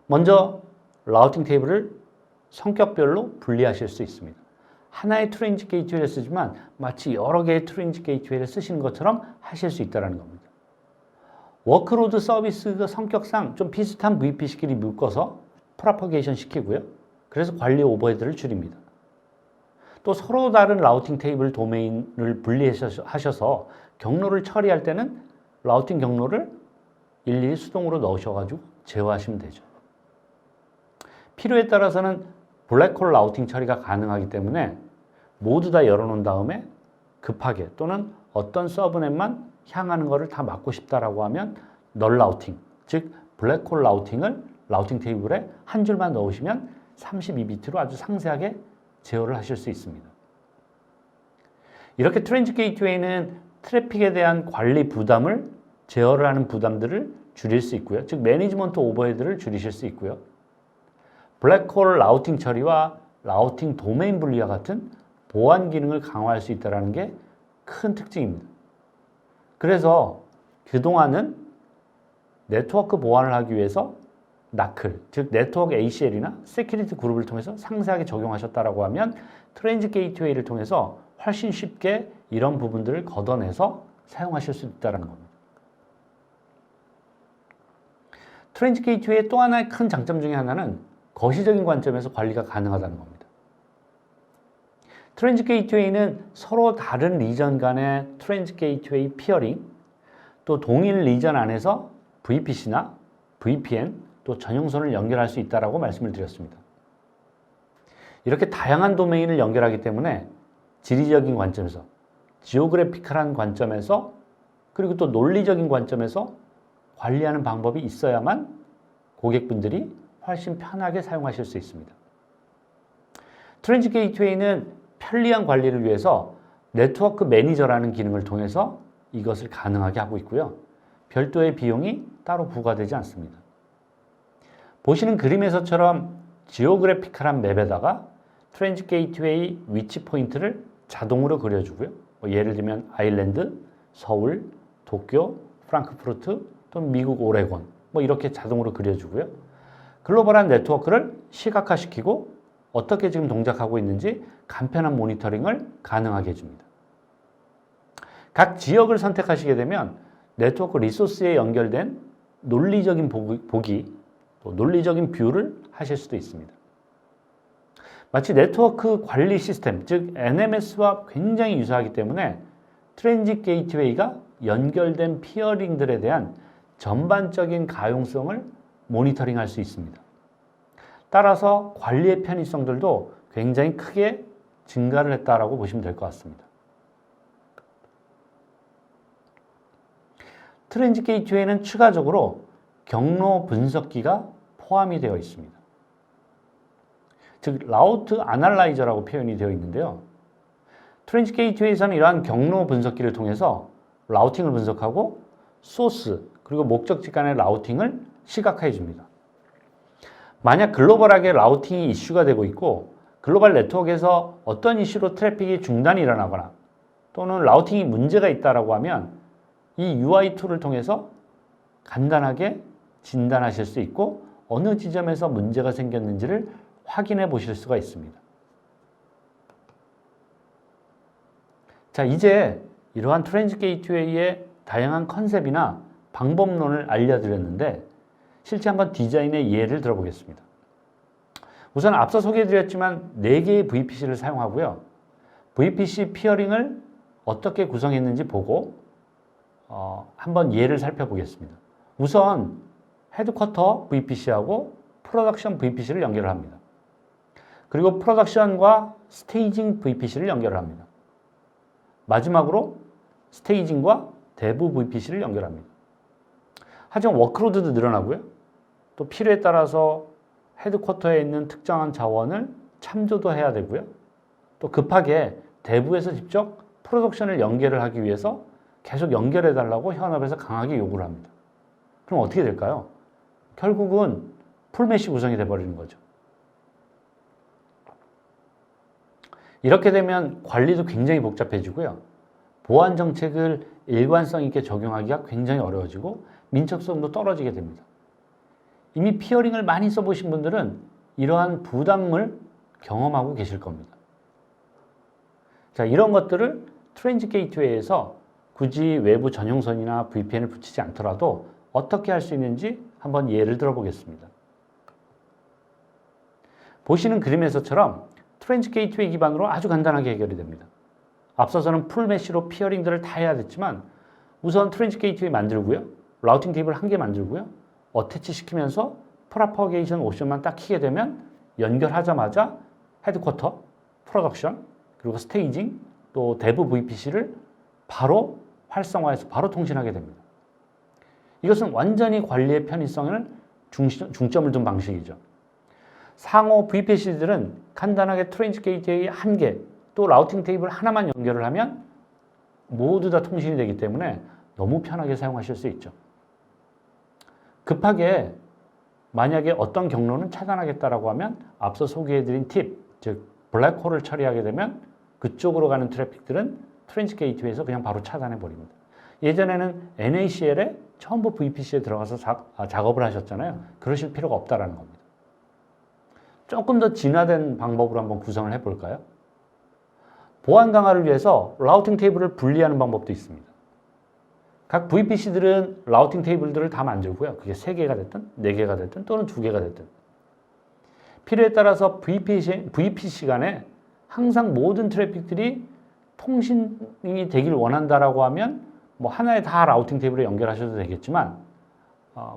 A: 먼저 라우팅 테이블을 성격별로 분리하실 수 있습니다. 하나의 트랜짓 게이트웨이를 쓰지만 마치 여러 개의 트랜짓 게이트웨이를 쓰시는 것처럼 하실 수 있다는 겁니다. 워크로드 서비스가 성격상 좀 비슷한 VPC끼리 묶어서 프로퍼게이션 시키고요. 그래서 관리 오버헤드를 줄입니다. 또 서로 다른 라우팅 테이블 도메인을 분리하셔서 경로를 처리할 때는 라우팅 경로를 일일이 수동으로 넣으셔가지고 제어하시면 되죠. 필요에 따라서는 블랙홀 라우팅 처리가 가능하기 때문에 모두 다 열어놓은 다음에 급하게 또는 어떤 서브넷만 향하는 것을 다 막고 싶다라고 하면 널 라우팅, 즉 블랙홀 라우팅을 라우팅 테이블에 한 줄만 넣으시면 32비트로 아주 상세하게 제어를 하실 수 있습니다. 이렇게 트랜짓 게이트웨이는 트래픽에 대한 관리 부담을 제어를 하는 부담들을 줄일 수 있고요. 즉 매니지먼트 오버헤드를 줄이실 수 있고요. 블랙홀 라우팅 처리와 라우팅 도메인 분리와 같은 보안 기능을 강화할 수 있다는 게 큰 특징입니다. 그래서 그동안은 네트워크 보안을 하기 위해서 나클, 즉 네트워크 ACL이나 세큐리티 그룹을 통해서 상세하게 적용하셨다라고 하면 트랜짓 게이트웨이를 통해서 훨씬 쉽게 이런 부분들을 걷어내서 사용하실 수 있다는 겁니다. 트랜짓 게이트웨이의 또 하나의 큰 장점 중에 하나는 거시적인 관점에서 관리가 가능하다는 겁니다. 트랜짓 게이트웨이는 서로 다른 리전 간의 트랜짓 게이트웨이 피어링, 또 동일 리전 안에서 VPC나 VPN, 또 전용선을 연결할 수 있다고 말씀을 드렸습니다. 이렇게 다양한 도메인을 연결하기 때문에 지리적인 관점에서, 지오그래피컬한 관점에서, 그리고 또 논리적인 관점에서 관리하는 방법이 있어야만 고객분들이 훨씬 편하게 사용하실 수 있습니다. 트랜짓 게이트웨이는 편리한 관리를 위해서 네트워크 매니저라는 기능을 통해서 이것을 가능하게 하고 있고요. 별도의 비용이 따로 부과되지 않습니다. 보시는 그림에서처럼 지오그래피컬한 맵에다가 트랜짓 게이트웨이 위치 포인트를 자동으로 그려주고요. 예를 들면 아일랜드, 서울, 도쿄, 프랑크푸르트 또는 미국 오레곤 이렇게 자동으로 그려주고요. 글로벌한 네트워크를 시각화시키고 어떻게 지금 동작하고 있는지 간편한 모니터링을 가능하게 해줍니다. 각 지역을 선택하시게 되면 네트워크 리소스에 연결된 논리적인 보기, 또 논리적인 뷰를 하실 수도 있습니다. 마치 네트워크 관리 시스템, 즉 NMS와 굉장히 유사하기 때문에 트랜짓 게이트웨이가 연결된 피어링들에 대한 전반적인 가용성을 모니터링할 수 있습니다. 따라서 관리의 편의성들도 굉장히 크게 증가를 했다라고 보시면 될 것 같습니다. 트랜짓 게이트웨이는 추가적으로 경로 분석기가 포함이 되어 있습니다. 즉 라우트 아날라이저라고 표현이 되어 있는데요. 트랜짓 게이트웨이에서는 이러한 경로 분석기를 통해서 라우팅을 분석하고 소스 그리고 목적지 간의 라우팅을 시각화해 줍니다. 만약 글로벌하게 라우팅이 이슈가 되고 있고 글로벌 네트워크에서 어떤 이슈로 트래픽이 중단이 일어나거나 또는 라우팅이 문제가 있다라고 하면 이 UI 툴을 통해서 간단하게 진단하실 수 있고 어느 지점에서 문제가 생겼는지를 확인해 보실 수가 있습니다. 자, 이제 이러한 트랜짓 게이트웨이의 다양한 컨셉이나 방법론을 알려드렸는데 실제 한번 디자인의 예를 들어보겠습니다. 우선 앞서 소개해드렸지만 4개의 VPC를 사용하고요. VPC 피어링을 어떻게 구성했는지 보고 한번 예를 살펴보겠습니다. 우선 헤드쿼터 VPC하고 프로덕션 VPC를 연결을 합니다. 그리고 프로덕션과 스테이징 VPC를 연결을 합니다. 마지막으로 스테이징과 대부 VPC를 연결합니다. 하지만 워크로드도 늘어나고요. 또 필요에 따라서 헤드쿼터에 있는 특정한 자원을 참조도 해야 되고요. 또 급하게 대부에서 직접 프로덕션을 연결을 하기 위해서 계속 연결해 달라고 현업에서 강하게 요구를 합니다. 그럼 어떻게 될까요? 결국은 풀메시 구성이 돼버리는 거죠. 이렇게 되면 관리도 굉장히 복잡해지고요. 보안 정책을 일관성 있게 적용하기가 굉장히 어려워지고 민첩성도 떨어지게 됩니다. 이미 피어링을 많이 써보신 분들은 이러한 부담을 경험하고 계실 겁니다. 자, 이런 것들을 트랜짓 게이트웨이에서 굳이 외부 전용선이나 VPN을 붙이지 않더라도 어떻게 할 수 있는지 한번 예를 들어 보겠습니다. 보시는 그림에서처럼 트랜짓 게이트웨이 기반으로 아주 간단하게 해결이 됩니다. 앞서서는 풀메시로 피어링들을 다 해야 됐지만 우선 트랜짓 게이트웨이 만들고요. 라우팅 테이블 한 개 만들고요. 어태치 시키면서 프로파게이션 옵션만 딱 키게 되면 연결하자마자 헤드쿼터, 프로덕션, 그리고 스테이징, 또 대부 VPC를 바로 활성화해서 바로 통신하게 됩니다. 이것은 완전히 관리의 편의성을 중점을 둔 방식이죠. 상호 VPC들은 간단하게 트랜짓 게이트웨이 한 개, 또 라우팅 테이블 하나만 연결을 하면 모두 다 통신이 되기 때문에 너무 편하게 사용하실 수 있죠. 급하게 만약에 어떤 경로는 차단하겠다라고 하면 앞서 소개해드린 팁, 즉 블랙홀을 처리하게 되면 그쪽으로 가는 트래픽들은 트랜짓 게이트웨이에서 그냥 바로 차단해 버립니다. 예전에는 NACL에 전부 VPC에 들어가서 작업을 하셨잖아요. 그러실 필요가 없다라는 겁니다. 조금 더 진화된 방법으로 한번 구성을 해볼까요? 보안 강화를 위해서 라우팅 테이블을 분리하는 방법도 있습니다. 각 VPC들은 라우팅 테이블들을 다 만들고요. 그게 3개가 됐든 4개가 됐든 또는 2개가 됐든 필요에 따라서 VPC 간에 항상 모든 트래픽들이 통신이 되길 원한다라고 하면 뭐 하나에 다 라우팅 테이블에 연결하셔도 되겠지만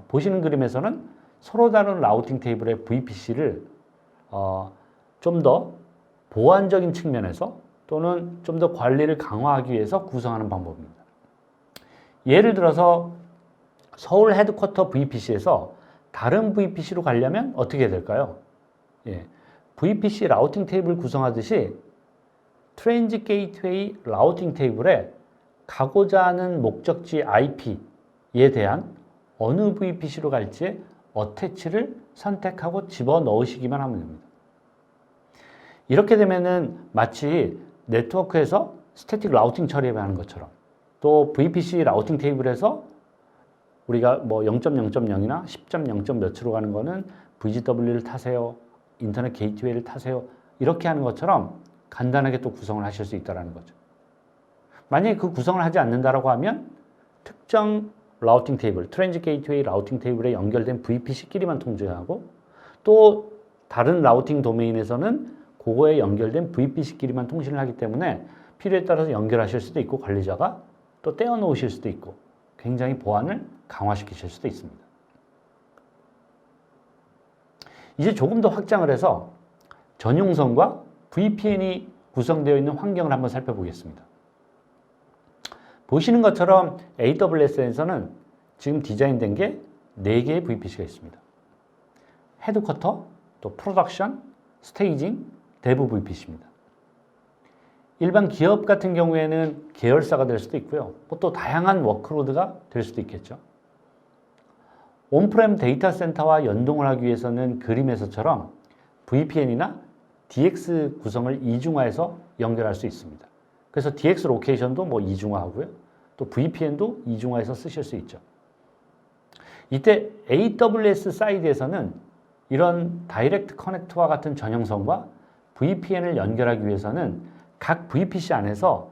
A: 보시는 그림에서는 서로 다른 라우팅 테이블의 VPC를 좀 더 보안적인 측면에서 또는 좀 더 관리를 강화하기 위해서 구성하는 방법입니다. 예를 들어서 서울 헤드쿼터 VPC에서 다른 VPC로 가려면 어떻게 해야 될까요? VPC 라우팅 테이블 구성하듯이 트랜짓 게이트웨이 라우팅 테이블에 가고자 하는 목적지 IP에 대한 어느 VPC로 갈지의 어태치를 선택하고 집어넣으시기만 하면 됩니다. 이렇게 되면은 마치 네트워크에서 스태틱 라우팅 처리하는 것처럼 또 VPC 라우팅 테이블에서 우리가 뭐 0.0.0이나 10.0. 몇으로 가는 거는 VGW를 타세요. 인터넷 게이트웨이를 타세요. 이렇게 하는 것처럼 간단하게 또 구성을 하실 수 있다는 거죠. 만약에 그 구성을 하지 않는다라고 하면 특정 라우팅 테이블, 트랜짓 게이트웨이 라우팅 테이블에 연결된 VPC끼리만 통제하고 또 다른 라우팅 도메인에서는 그거에 연결된 VPC끼리만 통신을 하기 때문에 필요에 따라서 연결하실 수도 있고 관리자가 또 떼어놓으실 수도 있고 굉장히 보안을 강화시키실 수도 있습니다. 이제 조금 더 확장을 해서 전용선과 VPN이 구성되어 있는 환경을 한번 살펴보겠습니다. 보시는 것처럼 AWS에서는 지금 디자인된 게 4개의 VPC가 있습니다. 헤드쿼터, 또 프로덕션, 스테이징, 대부 VPC입니다. 일반 기업 같은 경우에는 계열사가 될 수도 있고요. 또 다양한 워크로드가 될 수도 있겠죠. 온프렘 데이터 센터와 연동을 하기 위해서는 그림에서처럼 VPN이나 DX 구성을 이중화해서 연결할 수 있습니다. 그래서 DX 로케이션도 뭐 이중화하고요. 또 VPN도 이중화해서 쓰실 수 있죠. 이때 AWS 사이드에서는 이런 다이렉트 커넥트와 같은 전용선과 VPN을 연결하기 위해서는 각 VPC 안에서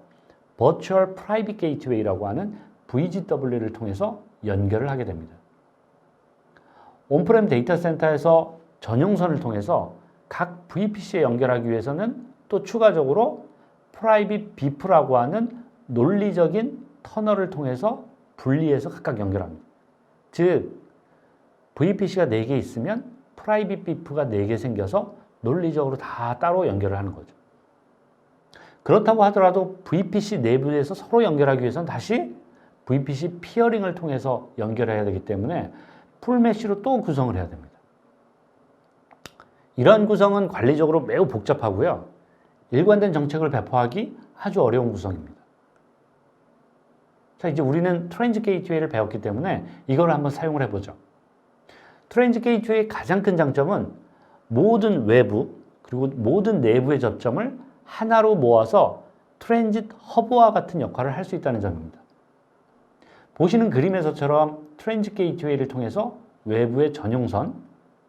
A: Virtual Private Gateway라고 하는 VGW를 통해서 연결을 하게 됩니다. 온프렘 데이터 센터에서 전용선을 통해서 각 VPC에 연결하기 위해서는 또 추가적으로 Private BIP라고 하는 논리적인 터널을 통해서 분리해서 각각 연결합니다. 즉, VPC가 4개 있으면 Private BIP가 4개 생겨서 논리적으로 다 따로 연결을 하는 거죠. 그렇다고 하더라도 VPC 내부에서 서로 연결하기 위해서는 다시 VPC 피어링을 통해서 연결해야 되기 때문에 풀메쉬로 또 구성을 해야 됩니다. 이러한 구성은 관리적으로 매우 복잡하고요. 일관된 정책을 배포하기 아주 어려운 구성입니다. 자, 이제 우리는 트랜짓 게이트웨이를 배웠기 때문에 이걸 한번 사용을 해보죠. 트랜짓 게이트웨이의 가장 큰 장점은 모든 외부 그리고 모든 내부의 접점을 하나로 모아서 트랜짓 허브와 같은 역할을 할 수 있다는 점입니다. 보시는 그림에서처럼 트랜짓 게이트웨이를 통해서 외부의 전용선,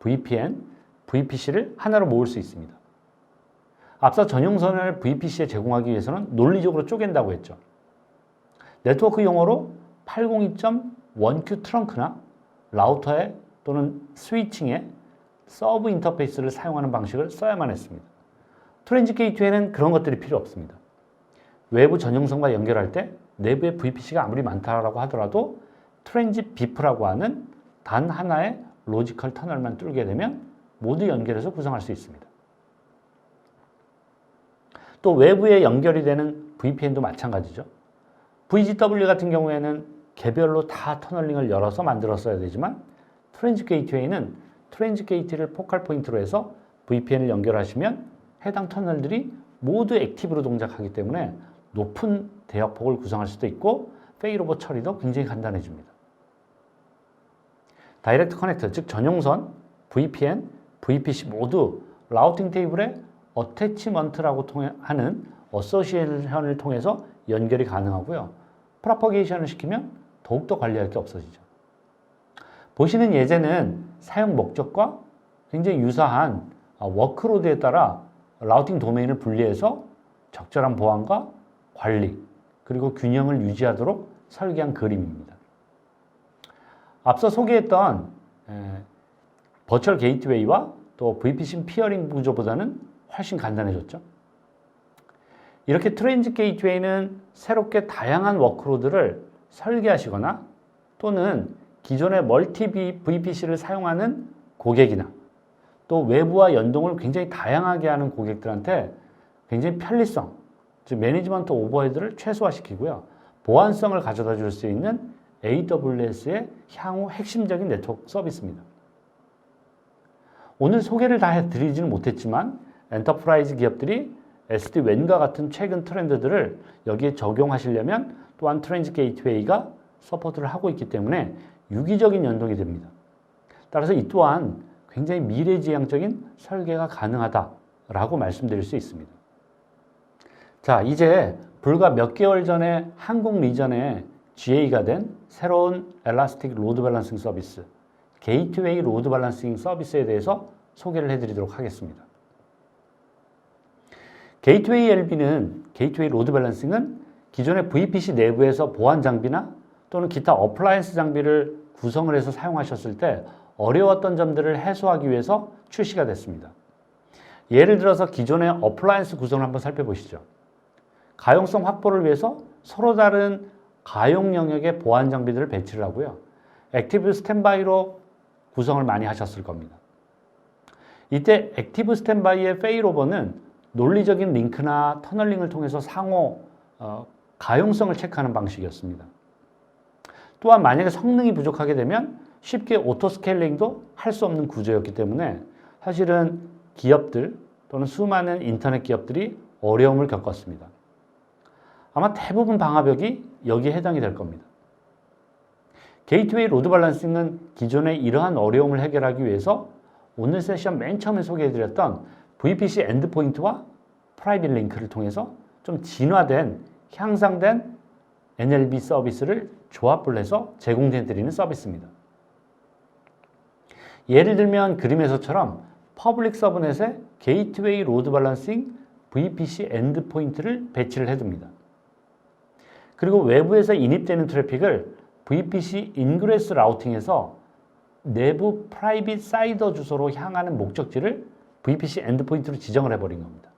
A: VPN, VPC를 하나로 모을 수 있습니다. 앞서 전용선을 VPC에 제공하기 위해서는 논리적으로 쪼갠다고 했죠. 네트워크 용어로 802.1q 트렁크나 라우터에 또는 스위칭에 서브 인터페이스를 사용하는 방식을 써야만 했습니다. 트랜짓 게이트웨이는 그런 것들이 필요 없습니다. 외부 전용선과 연결할 때 내부에 VPC가 아무리 많다라고 하더라도 트랜짓 BIP라고 하는 단 하나의 로지컬 터널만 뚫게 되면 모두 연결해서 구성할 수 있습니다. 또 외부에 연결이 되는 VPN도 마찬가지죠. VGW 같은 경우에는 개별로 다 터널링을 열어서 만들었어야 되지만 트랜짓 게이트웨이는 트랜짓 게이트를 포컬 포인트로 해서 VPN을 연결하시면 해당 터널들이 모두 액티브로 동작하기 때문에 높은 대역폭을 구성할 수도 있고 페일오버 처리도 굉장히 간단해집니다. 다이렉트 커넥터, 즉 전용선, VPN, VPC 모두 라우팅 테이블에 어태치먼트라고 하는 어소시에이션을 통해서 연결이 가능하고요. 프로퍼게이션을 시키면 더욱더 관리할 게 없어지죠. 보시는 예제는 사용 목적과 굉장히 유사한 워크로드에 따라 라우팅 도메인을 분리해서 적절한 보안과 관리 그리고 균형을 유지하도록 설계한 그림입니다. 앞서 소개했던 버추얼 게이트웨이와 또 VPC 피어링 구조보다는 훨씬 간단해졌죠. 이렇게 트랜짓 게이트웨이는 새롭게 다양한 워크로드를 설계하시거나 또는 기존의 멀티 VPC를 사용하는 고객이나 또 외부와 연동을 굉장히 다양하게 하는 고객들한테 굉장히 편리성, 즉 매니지먼트 오버헤드를 최소화시키고요. 보안성을 가져다 줄 수 있는 AWS의 향후 핵심적인 네트워크 서비스입니다. 오늘 소개를 다 해드리지는 못했지만 엔터프라이즈 기업들이 SD-WAN과 같은 최근 트렌드들을 여기에 적용하시려면 또한 트랜짓 게이트웨이가 서포트를 하고 있기 때문에 유기적인 연동이 됩니다. 따라서 이 또한 굉장히 미래지향적인 설계가 가능하다라고 말씀드릴 수 있습니다. 자, 이제 불과 몇 개월 전에 한국 리전에 GA가 된 새로운 엘라스틱 로드 밸런싱 서비스, 게이트웨이 로드 밸런싱 서비스에 대해서 소개를 해드리도록 하겠습니다. 게이트웨이 LB는, 게이트웨이 로드 밸런싱은 기존의 VPC 내부에서 보안 장비나 또는 기타 어플라이언스 장비를 구성을 해서 사용하셨을 때 어려웠던 점들을 해소하기 위해서 출시가 됐습니다. 예를 들어서 기존의 어플라이언스 구성을 한번 살펴보시죠. 가용성 확보를 위해서 서로 다른 가용 영역의 보안 장비들을 배치를 하고요. 액티브 스탠바이로 구성을 많이 하셨을 겁니다. 이때 액티브 스탠바이의 페일오버는 논리적인 링크나 터널링을 통해서 상호 가용성을 체크하는 방식이었습니다. 또한 만약에 성능이 부족하게 되면 쉽게 오토스케일링도 할 수 없는 구조였기 때문에 사실은 기업들 또는 수많은 인터넷 기업들이 어려움을 겪었습니다. 아마 대부분 방화벽이 여기에 해당이 될 겁니다. 게이트웨이 로드 밸런싱은 기존의 이러한 어려움을 해결하기 위해서 오늘 세션 맨 처음에 소개해드렸던 VPC 엔드포인트와 프라이빗 링크를 통해서 좀 진화된, 향상된 NLB 서비스를 조합을 해서 제공해드리는 서비스입니다. 예를 들면 그림에서처럼 퍼블릭 서브넷에 게이트웨이 로드 밸런싱 VPC 엔드포인트를 배치를 해둡니다. 그리고 외부에서 인입되는 트래픽을 VPC 인그레스 라우팅에서 내부 프라이빗 사이더 주소로 향하는 목적지를 VPC 엔드포인트로 지정을 해버린 겁니다.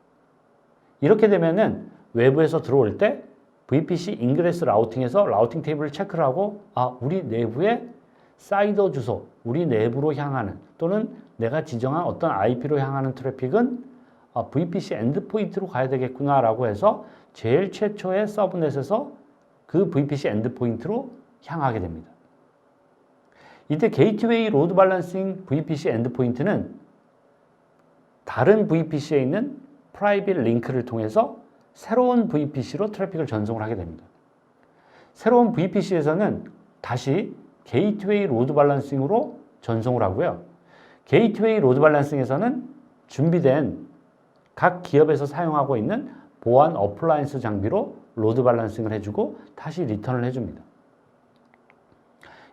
A: 이렇게 되면은 외부에서 들어올 때 VPC 인그레스 라우팅에서 라우팅 테이블을 체크를 하고 우리 내부의 사이더 주소, 우리 내부로 향하는 또는 내가 지정한 어떤 IP로 향하는 트래픽은 VPC 엔드포인트로 가야 되겠구나 라고 해서 제일 최초의 서브넷에서 그 VPC 엔드포인트로 향하게 됩니다. 이때 게이트웨이 로드 밸런싱 VPC 엔드포인트는 다른 VPC에 있는 프라이빗 링크를 통해서 새로운 VPC로 트래픽을 전송을 하게 됩니다. 새로운 VPC에서는 다시 게이트웨이 로드 밸런싱으로 전송을 하고요. 게이트웨이 로드 밸런싱에서는 준비된 각 기업에서 사용하고 있는 보안 어플라이언스 장비로 로드 밸런싱을 해주고 다시 리턴을 해줍니다.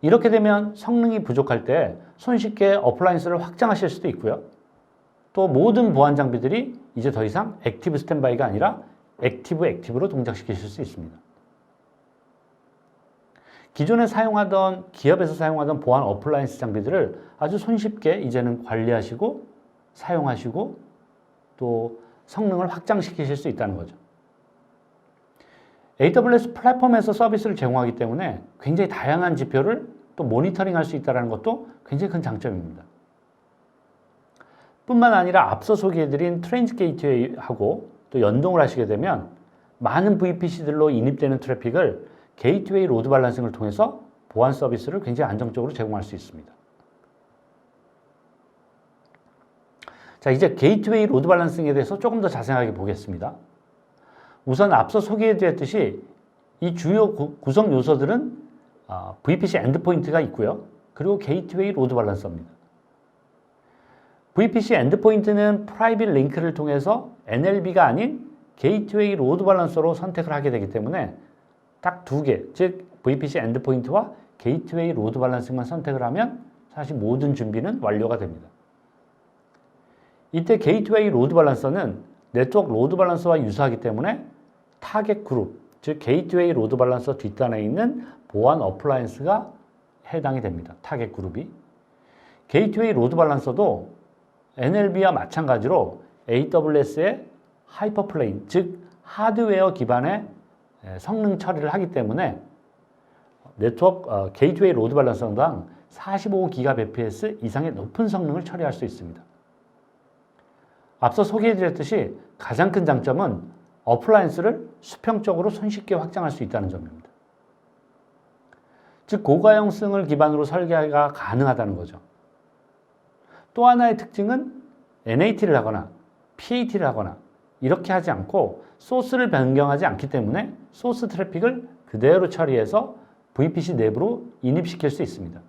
A: 이렇게 되면 성능이 부족할 때 손쉽게 어플라이언스를 확장하실 수도 있고요. 또 모든 보안 장비들이 이제 더 이상 액티브 스탠바이가 아니라 액티브로 동작시키실 수 있습니다. 기존에 기업에서 사용하던 보안 어플라이언스 장비들을 아주 손쉽게 이제는 관리하시고 사용하시고 또 성능을 확장시키실 수 있다는 거죠. AWS 플랫폼에서 서비스를 제공하기 때문에 굉장히 다양한 지표를 또 모니터링할 수 있다는 것도 굉장히 큰 장점입니다. 뿐만 아니라 앞서 소개해드린 트랜짓 게이트웨이하고 또 연동을 하시게 되면 많은 VPC들로 인입되는 트래픽을 게이트웨이 로드 밸런싱을 통해서 보안 서비스를 굉장히 안정적으로 제공할 수 있습니다. 자, 이제 게이트웨이 로드 밸런싱에 대해서 조금 더 자세하게 보겠습니다. 우선 앞서 소개해드렸듯이 이 주요 구성 요소들은 VPC 엔드포인트가 있고요. 그리고 게이트웨이 로드 밸런서입니다. VPC 엔드포인트는 프라이빗 링크를 통해서 NLB가 아닌 게이트웨이 로드 밸런서로 선택을 하게 되기 때문에 딱 두 개, 즉 VPC 엔드포인트와 게이트웨이 로드 밸런싱만 선택을 하면 사실 모든 준비는 완료가 됩니다. 이때 게이트웨이 로드 밸런서는 네트워크 로드 밸런서와 유사하기 때문에 타겟 그룹, 즉 게이트웨이 로드 밸런서 뒷단에 있는 보안 어플라이언스가 해당이 됩니다. 타겟 그룹이. 게이트웨이 로드 밸런서도 NLB와 마찬가지로 AWS의 하이퍼플레인, 즉 하드웨어 기반의 성능 처리를 하기 때문에 네트워크 게이트웨이 로드 밸런서당 45GBps 이상의 높은 성능을 처리할 수 있습니다. 앞서 소개해드렸듯이 가장 큰 장점은 어플라이언스를 수평적으로 손쉽게 확장할 수 있다는 점입니다. 즉 고가용성을 기반으로 설계가 가능하다는 거죠. 또 하나의 특징은 NAT를 하거나 PAT를 하거나 이렇게 하지 않고 소스를 변경하지 않기 때문에 소스 트래픽을 그대로 처리해서 VPC 내부로 인입시킬 수 있습니다.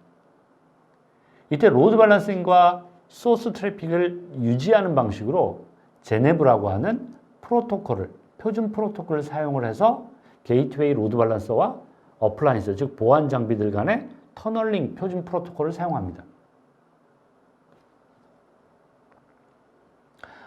A: 이때 로드 밸런싱과 소스 트래픽을 유지하는 방식으로 제네브라고 하는 프로토콜을, 표준 프로토콜을 사용을 해서 게이트웨이 로드 밸런서와 어플라이언스, 즉 보안 장비들 간의 터널링 표준 프로토콜을 사용합니다.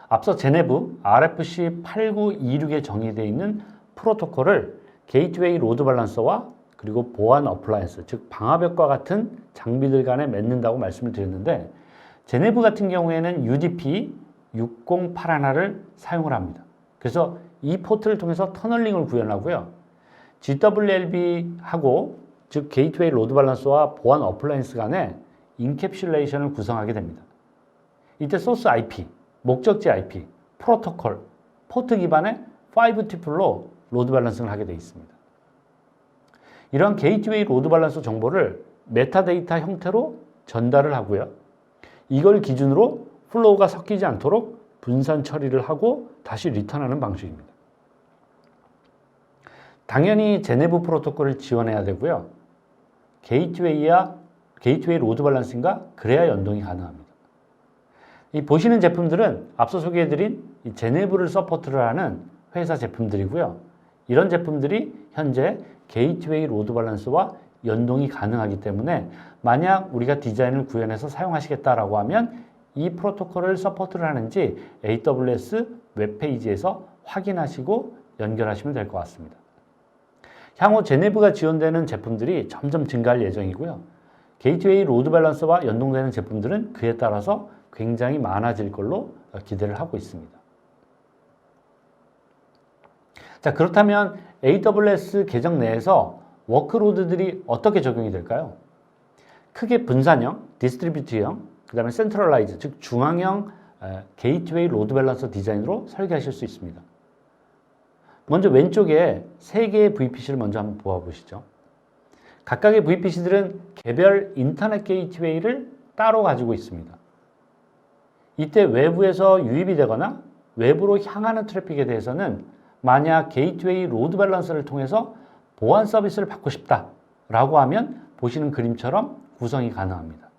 A: 앞서 제네브 RFC 8926에 정의되어 있는 프로토콜을 게이트웨이 로드 밸런서와 그리고 보안 어플라이언스, 즉 방화벽과 같은 장비들 간에 맺는다고 말씀을 드렸는데, 제네브 같은 경우에는 UDP 6081을 사용을 합니다. 그래서 이 포트를 통해서 터널링을 구현하고요. GWLB하고 즉 게이트웨이 로드 밸런서와 보안 어플라이언스 간의 인캡슐레이션을 구성하게 됩니다. 이때 소스 IP, 목적지 IP, 프로토콜, 포트 기반의 5TPL로 로드 밸런싱을 하게 되어 있습니다. 이런 게이트웨이 로드 밸런서 정보를 메타데이터 형태로 전달을 하고요. 이걸 기준으로 플로우가 섞이지 않도록 분산 처리를 하고 다시 리턴하는 방식입니다. 당연히 제네브 프로토콜을 지원해야 되고요. 게이트웨이 로드 밸런싱과 그래야 연동이 가능합니다. 이 보시는 제품들은 앞서 소개해드린 이 제네브를 서포트를 하는 회사 제품들이고요. 이런 제품들이 현재 게이트웨이 로드 밸런스와 연동이 가능하기 때문에 만약 우리가 디자인을 구현해서 사용하시겠다라고 하면 이 프로토콜을 서포트를 하는지 AWS 웹페이지에서 확인하시고 연결하시면 될 것 같습니다. 향후 제네브가 지원되는 제품들이 점점 증가할 예정이고요. 게이트웨이 로드 밸런서와 연동되는 제품들은 그에 따라서 굉장히 많아질 걸로 기대를 하고 있습니다. 자, 그렇다면 AWS 계정 내에서 워크로드들이 어떻게 적용이 될까요? 크게 분산형, 디스트리뷰트형, 그 다음에 센트럴라이즈, 즉 중앙형 게이트웨이 로드 밸런서 디자인으로 설계하실 수 있습니다. 먼저 왼쪽에 3개의 VPC를 먼저 한번 보아보시죠. 각각의 VPC들은 개별 인터넷 게이트웨이를 따로 가지고 있습니다. 이때 외부에서 유입이 되거나 외부로 향하는 트래픽에 대해서는 만약 게이트웨이 로드 밸런서를 통해서 보안 서비스를 받고 싶다라고 하면 보시는 그림처럼 구성이 가능합니다.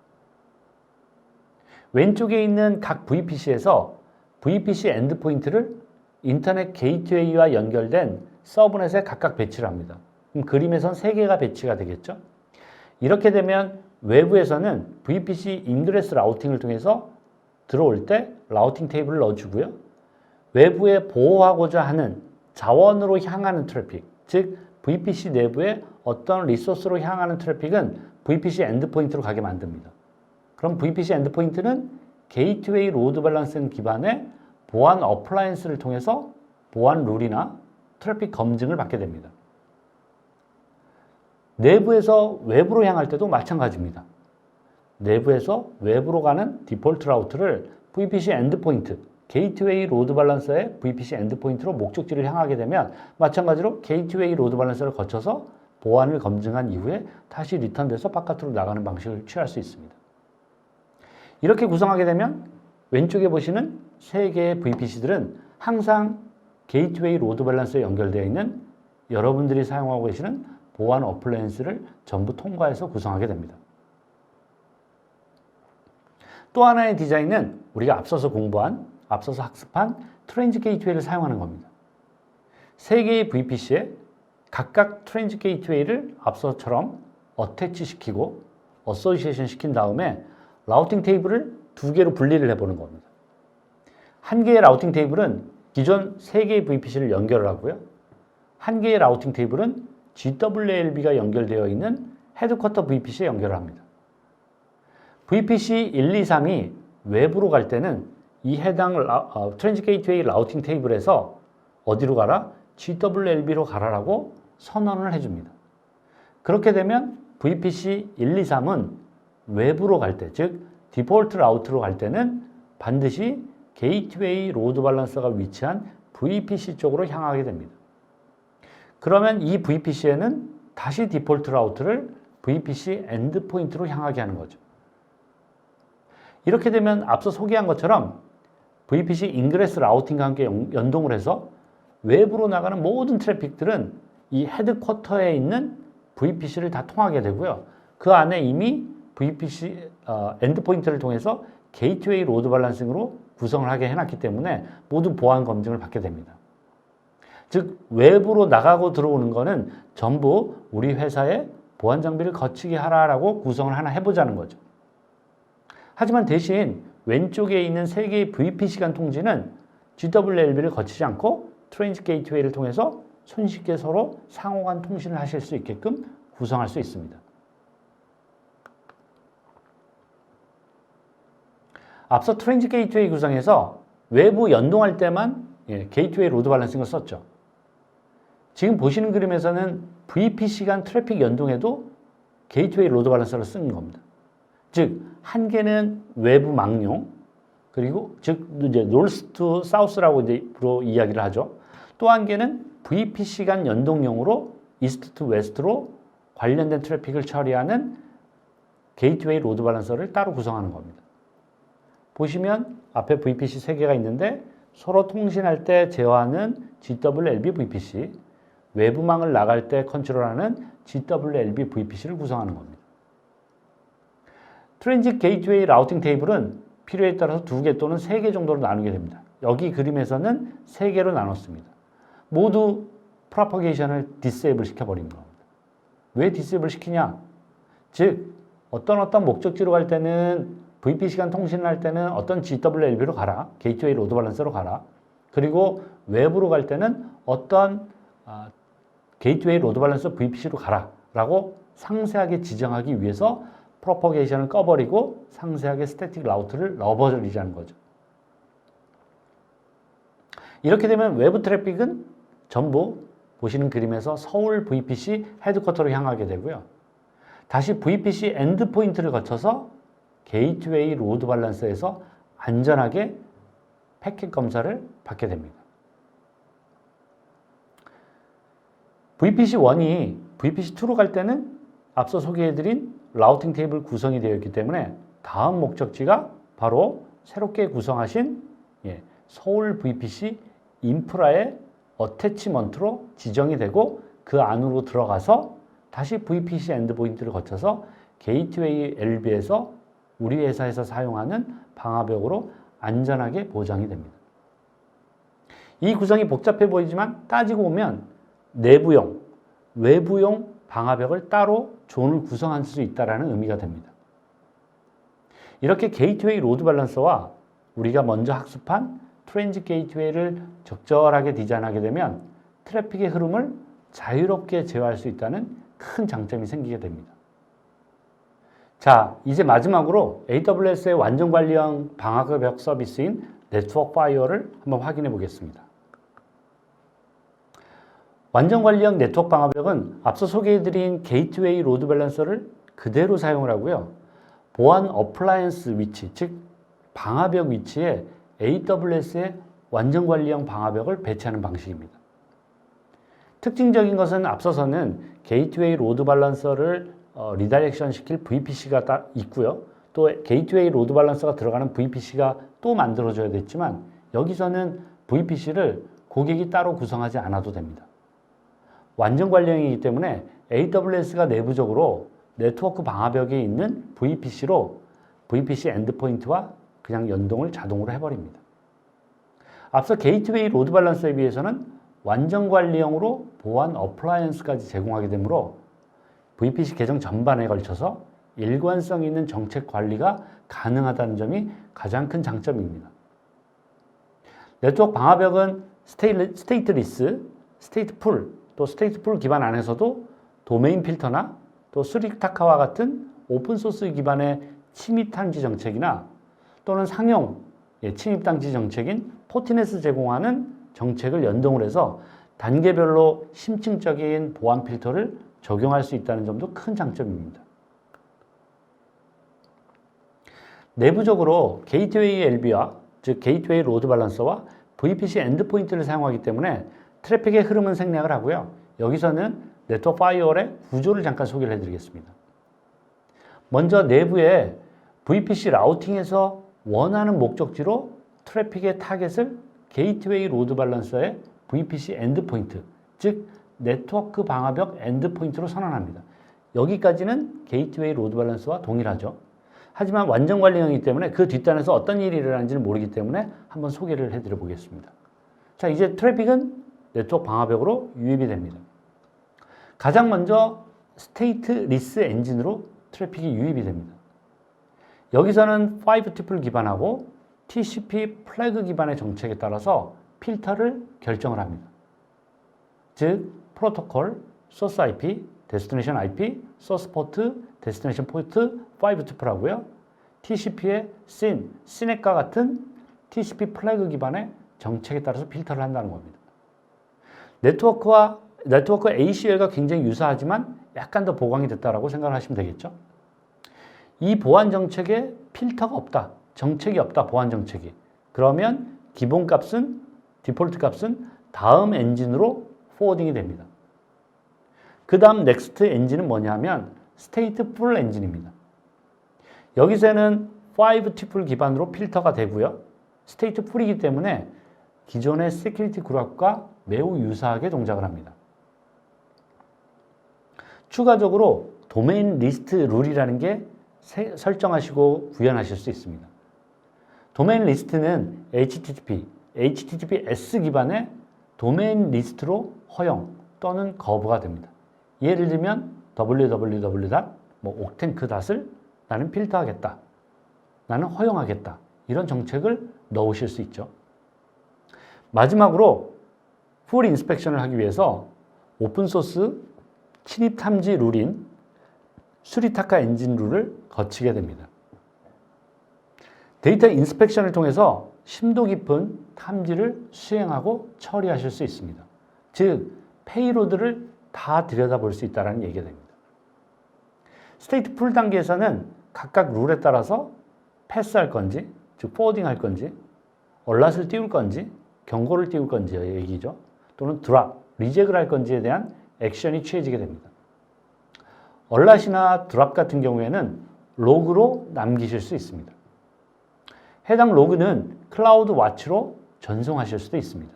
A: 왼쪽에 있는 각 VPC에서 VPC 엔드포인트를 인터넷 게이트웨이와 연결된 서브넷에 각각 배치를 합니다. 그럼 그림에선 3개가 배치가 되겠죠? 이렇게 되면 외부에서는 VPC 인그레스 라우팅을 통해서 들어올 때 라우팅 테이블을 넣어주고요. 외부에 보호하고자 하는 자원으로 향하는 트래픽, 즉 VPC 내부에 어떤 리소스로 향하는 트래픽은 VPC 엔드포인트로 가게 만듭니다. 그럼 VPC 엔드포인트는 게이트웨이 로드 밸런싱 기반의 보안 어플라이언스를 통해서 보안 룰이나 트래픽 검증을 받게 됩니다. 내부에서 외부로 향할 때도 마찬가지입니다. 내부에서 외부로 가는 디폴트 라우트를 VPC 엔드포인트, 게이트웨이 로드 밸런서의 VPC 엔드포인트로 목적지를 향하게 되면 마찬가지로 게이트웨이 로드 밸런서를 거쳐서 보안을 검증한 이후에 다시 리턴돼서 바깥으로 나가는 방식을 취할 수 있습니다. 이렇게 구성하게 되면 왼쪽에 보시는 3개의 VPC들은 항상 게이트웨이 로드 밸런서에 연결되어 있는 여러분들이 사용하고 계시는 보안 어플라이언스를 전부 통과해서 구성하게 됩니다. 또 하나의 디자인은 우리가 앞서서 학습한 트랜짓 게이트웨이를 사용하는 겁니다. 3개의 VPC에 각각 트랜짓 게이트웨이를 앞서처럼 어태치 시키고 어소시에이션 시킨 다음에 라우팅 테이블을 2개로 분리를 해보는 겁니다. 한 개의 라우팅 테이블은 기존 3개의 VPC를 연결을 하고요. 한 개의 라우팅 테이블은 GWLB가 연결되어 있는 헤드쿼터 VPC에 연결을 합니다. VPC 1, 2, 3이 외부로 갈 때는 이 해당 트랜짓 게이트웨이 라우팅 테이블에서 어디로 가라? GWLB로 가라라고 선언을 해줍니다. 그렇게 되면 VPC 1, 2, 3은 외부로 갈 때, 즉 디폴트 라우트로 갈 때는 반드시 게이트웨이 로드 밸런서가 위치한 VPC 쪽으로 향하게 됩니다. 그러면 이 VPC에는 다시 디폴트 라우트를 VPC 엔드포인트로 향하게 하는 거죠. 이렇게 되면 앞서 소개한 것처럼 VPC 인그레스 라우팅과 함께 연동을 해서 외부로 나가는 모든 트래픽들은 이 헤드쿼터에 있는 VPC를 다 통하게 되고요. 그 안에 이미 VPC 엔드포인트를 통해서 게이트웨이 로드 밸런싱으로 구성을 하게 해놨기 때문에 모두 보안 검증을 받게 됩니다. 즉 외부로 나가고 들어오는 거는 전부 우리 회사의 보안 장비를 거치게 하라라고 구성을 하나 해보자는 거죠. 하지만 대신 왼쪽에 있는 3개의 VPC 간 통지는 GWLB를 거치지 않고 트랜짓 게이트웨이를 통해서 손쉽게 서로 상호간 통신을 하실 수 있게끔 구성할 수 있습니다. 앞서 트랜짓 게이트웨이 구성에서 외부 연동할 때만 게이트웨이 로드 밸런싱을 썼죠. 지금 보시는 그림에서는 VPC 간 트래픽 연동에도 게이트웨이 로드 밸런서를 쓰는 겁니다. 즉, 한 개는 외부 망용, 그리고 즉 이제 노스 투 사우스라고 이제로 이야기를 하죠. 또 한 개는 VPC 간 연동용으로 이스트 투 웨스트로 관련된 트래픽을 처리하는 게이트웨이 로드 밸런서를 따로 구성하는 겁니다. 보시면 앞에 VPC 3개가 있는데 서로 통신할 때 제어하는 GWLB VPC, 외부망을 나갈 때 컨트롤하는 GWLB VPC를 구성하는 겁니다. 트랜짓 게이트웨이 라우팅 테이블은 필요에 따라서 2개 또는 3개 정도로 나누게 됩니다. 여기 그림에서는 3개로 나눴습니다. 모두 프로퍼게이션을 디세이블 시켜버린 겁니다. 왜 디세이블 시키냐? 즉 어떤 목적지로 갈 때는 VPC 간 통신을 할 때는 어떤 GWLB로 가라. 게이트웨이 로드 밸런서로 가라. 그리고 외부로 갈 때는 어떤 게이트웨이 로드 밸런서 VPC로 가라. 라고 상세하게 지정하기 위해서 프로퍼게이션을 꺼버리고 상세하게 스태틱 라우트를 넣어버리자는 거죠. 이렇게 되면 외부 트래픽은 전부 보시는 그림에서 서울 VPC 헤드쿼터로 향하게 되고요. 다시 VPC 엔드포인트를 거쳐서 게이트웨이 로드 밸런서에서 안전하게 패킷 검사를 받게 됩니다. VPC1이 VPC2로 갈 때는 앞서 소개해드린 라우팅 테이블 구성이 되어 있기 때문에 다음 목적지가 바로 새롭게 구성하신 서울 VPC 인프라의 어태치먼트로 지정이 되고 그 안으로 들어가서 다시 VPC 엔드포인트를 거쳐서 게이트웨이 LB에서 우리 회사에서 사용하는 방화벽으로 안전하게 보장이 됩니다. 이 구성이 복잡해 보이지만 따지고 보면 내부용, 외부용 방화벽을 따로 존을 구성할 수 있다는 의미가 됩니다. 이렇게 게이트웨이 로드 밸런서와 우리가 먼저 학습한 트랜짓 게이트웨이를 적절하게 디자인하게 되면 트래픽의 흐름을 자유롭게 제어할 수 있다는 큰 장점이 생기게 됩니다. 자, 이제 마지막으로 AWS의 완전 관리형 방화벽 서비스인 네트워크 파이어를 한번 확인해 보겠습니다. 완전 관리형 네트워크 방화벽은 앞서 소개해드린 게이트웨이 로드 밸런서를 그대로 사용을 하고요. 보안 어플라이언스 위치, 즉 방화벽 위치에 AWS의 완전 관리형 방화벽을 배치하는 방식입니다. 특징적인 것은 앞서서는 게이트웨이 로드 밸런서를 리다이렉션 시킬 VPC가 있고요. 또 게이트웨이 로드 밸런서가 들어가는 VPC가 또 만들어져야 됐지만 여기서는 VPC를 고객이 따로 구성하지 않아도 됩니다. 완전 관리형이기 때문에 AWS가 내부적으로 네트워크 방화벽에 있는 VPC로 VPC 엔드포인트와 그냥 연동을 자동으로 해버립니다. 앞서 게이트웨이 로드 밸런서에 비해서는 완전 관리형으로 보안 어플라이언스까지 제공하게 되므로 VPC 계정 전반에 걸쳐서 일관성 있는 정책 관리가 가능하다는 점이 가장 큰 장점입니다. 네트워크 방화벽은 스테이트리스, 스테이트풀, 또 스테이트풀 기반 안에서도 도메인 필터나 또 스리타카와 같은 오픈소스 기반의 침입 탐지 정책이나 또는 상용 침입 탐지 정책인 포티넷을 제공하는 정책을 연동을 해서 단계별로 심층적인 보안 필터를 적용할 수 있다는 점도 큰 장점입니다. 내부적으로 게이트웨이 LB와 즉 게이트웨이 로드 밸런서와 VPC 엔드포인트를 사용하기 때문에 트래픽의 흐름은 생략을 하고요. 여기서는 네트워크 파이어의 구조를 잠깐 소개를 해드리겠습니다. 먼저 내부에 VPC 라우팅에서 원하는 목적지로 트래픽의 타겟을 게이트웨이 로드 밸런서의 VPC 엔드포인트, 즉 네트워크 방화벽 엔드포인트로 선언합니다. 여기까지는 게이트웨이 로드 밸런서와 동일하죠. 하지만 완전 관리형이기 때문에 그 뒷단에서 어떤 일이 일어나는지는 모르기 때문에 한번 소개를 해드려 보겠습니다. 자, 이제 트래픽은 네트워크 방화벽으로 유입이 됩니다. 가장 먼저 스테이트 리스 엔진으로 트래픽이 유입이 됩니다. 여기서는 5TP를 기반하고 TCP 플래그 기반의 정책에 따라서 필터를 결정을 합니다. 즉, 프로토콜, 소스 IP, 데스티네이션 IP, 소스 포트, 데스티네이션 포트 5TP라고요. TCP의 SYNC과 같은 TCP 플래그 기반의 정책에 따라서 필터를 한다는 겁니다. 네트워크 ACL과 굉장히 유사하지만 약간 더 보강이 됐다라고 생각을 하시면 되겠죠. 이 보안 정책에 필터가 없다. 정책이 없다. 보안 정책이. 그러면 기본 값은 디폴트 값은 다음 엔진으로 포워딩이 됩니다. 그 다음 넥스트 엔진은 뭐냐면 스테이트 풀 엔진입니다. 여기서는 5TP를 기반으로 필터가 되고요. 스테이트 풀이기 때문에 기존의 시큐리티 그룹과 매우 유사하게 동작을 합니다. 추가적으로 도메인 리스트 룰이라는 게 설정하시고 구현하실 수 있습니다. 도메인 리스트는 HTTPS 기반의 도메인 리스트로 허용 또는 거부가 됩니다. 예를 들면 www.octank.을 나는 필터하겠다. 나는 허용하겠다. 이런 정책을 넣으실 수 있죠. 마지막으로 풀 인스펙션을 하기 위해서 오픈소스 침입 탐지 룰인 수리타카 엔진 룰을 거치게 됩니다. 데이터 인스펙션을 통해서 심도 깊은 탐지를 수행하고 처리하실 수 있습니다. 즉, 페이로드를 다 들여다볼 수 있다는 얘기가 됩니다. 스테이트 풀 단계에서는 각각 룰에 따라서 패스할 건지, 즉 포워딩 할 건지, 얼랏을 띄울 건지, 경고를 띄울 건지의 얘기죠. 또는 드랍, 리젝을 할 건지에 대한 액션이 취해지게 됩니다. 얼랏이나 드랍 같은 경우에는 로그로 남기실 수 있습니다. 해당 로그는 클라우드 와치로 전송하실 수도 있습니다.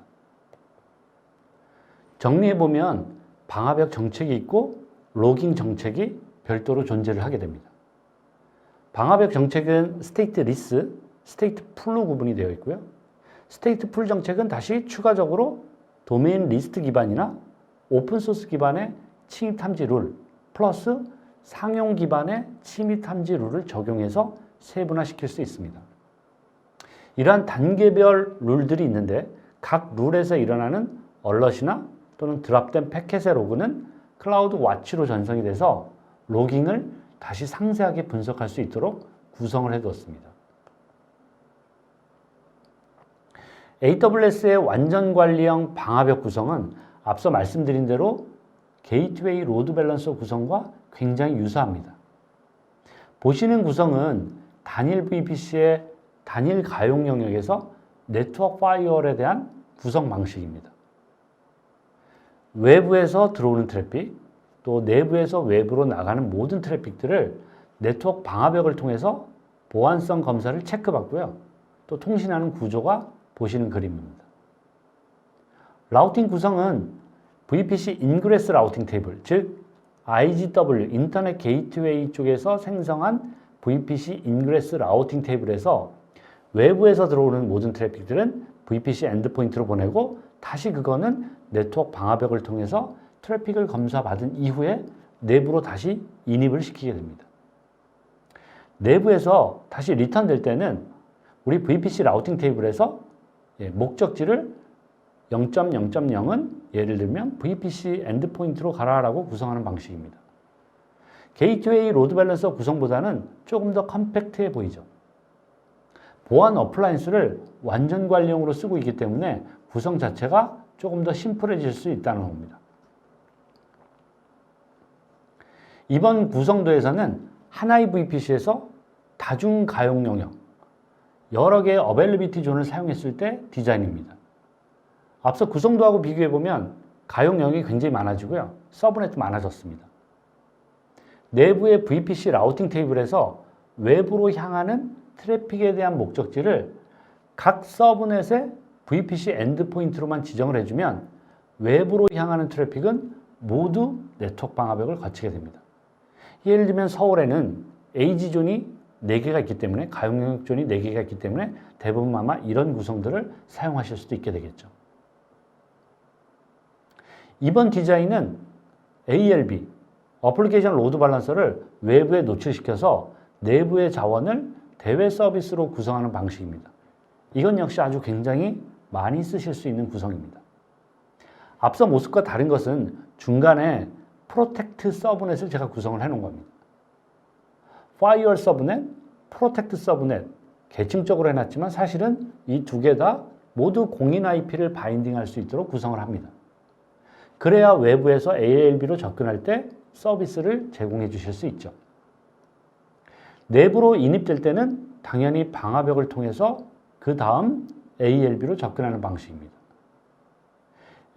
A: 정리해보면 방화벽 정책이 있고 로깅 정책이 별도로 존재를 하게 됩니다. 방화벽 정책은 스테이트 리스, 스테이트 풀로 구분이 되어 있고요. 스테이트 풀 정책은 다시 추가적으로 도메인 리스트 기반이나 오픈소스 기반의 침입 탐지 룰 플러스 상용 기반의 침입 탐지 룰을 적용해서 세분화시킬 수 있습니다. 이러한 단계별 룰들이 있는데 각 룰에서 일어나는 얼럿이나 또는 드랍된 패켓의 로그는 클라우드 와치로 전송이 돼서 로깅을 다시 상세하게 분석할 수 있도록 구성을 해두었습니다. AWS의 완전 관리형 방화벽 구성은 앞서 말씀드린 대로 게이트웨이 로드 밸런서 구성과 굉장히 유사합니다. 보시는 구성은 단일 VPC의 단일 가용 영역에서 네트워크 파이어월에 대한 구성 방식입니다. 외부에서 들어오는 트래픽, 또 내부에서 외부로 나가는 모든 트래픽들을 네트워크 방화벽을 통해서 보안성 검사를 체크받고요. 또 통신하는 구조가 보시는 그림입니다. 라우팅 구성은 VPC 인그레스 라우팅 테이블, 즉 IGW, 인터넷 게이트웨이 쪽에서 생성한 VPC 인그레스 라우팅 테이블에서 외부에서 들어오는 모든 트래픽들은 VPC 엔드포인트로 보내고 다시 그거는 네트워크 방화벽을 통해서 트래픽을 검사받은 이후에 내부로 다시 인입을 시키게 됩니다. 내부에서 다시 리턴 될 때는 우리 VPC 라우팅 테이블에서 목적지를 0.0.0은 예를 들면 VPC 엔드포인트로 가라라고 구성하는 방식입니다. 게이트웨이 로드 밸런서 구성보다는 조금 더 컴팩트해 보이죠. 보안 어플라이언스를 완전 관리용으로 쓰고 있기 때문에 구성 자체가 조금 더 심플해질 수 있다는 겁니다. 이번 구성도에서는 하나의 VPC에서 다중 가용 영역, 여러 개의 어베일러비티 존을 사용했을 때 디자인입니다. 앞서 구성도하고 비교해보면 가용 영역이 굉장히 많아지고요. 서브넷도 많아졌습니다. 내부의 VPC 라우팅 테이블에서 외부로 향하는 트래픽에 대한 목적지를 각 서브넷의 VPC 엔드포인트로만 지정을 해주면 외부로 향하는 트래픽은 모두 네트워크 방화벽을 거치게 됩니다. 예를 들면 서울에는 AG존이 4개가 있기 때문에, 가용 영역 존이 4개가 있기 때문에 대부분 아마 이런 구성들을 사용하실 수도 있게 되겠죠. 이번 디자인은 ALB, 어플리케이션 로드 밸런서를 외부에 노출시켜서 내부의 자원을 대외 서비스로 구성하는 방식입니다. 이건 역시 아주 굉장히 많이 쓰실 수 있는 구성입니다. 앞서 모습과 다른 것은 중간에 프로텍트 서브넷을 제가 구성을 해놓은 겁니다. 파이어월 서브넷, 프로텍트 서브넷 계층적으로 해놨지만 사실은 이 두 개 다 모두 공인 IP를 바인딩할 수 있도록 구성을 합니다. 그래야 외부에서 ALB로 접근할 때 서비스를 제공해 주실 수 있죠. 내부로 인입될 때는 당연히 방화벽을 통해서 그 다음 ALB로 접근하는 방식입니다.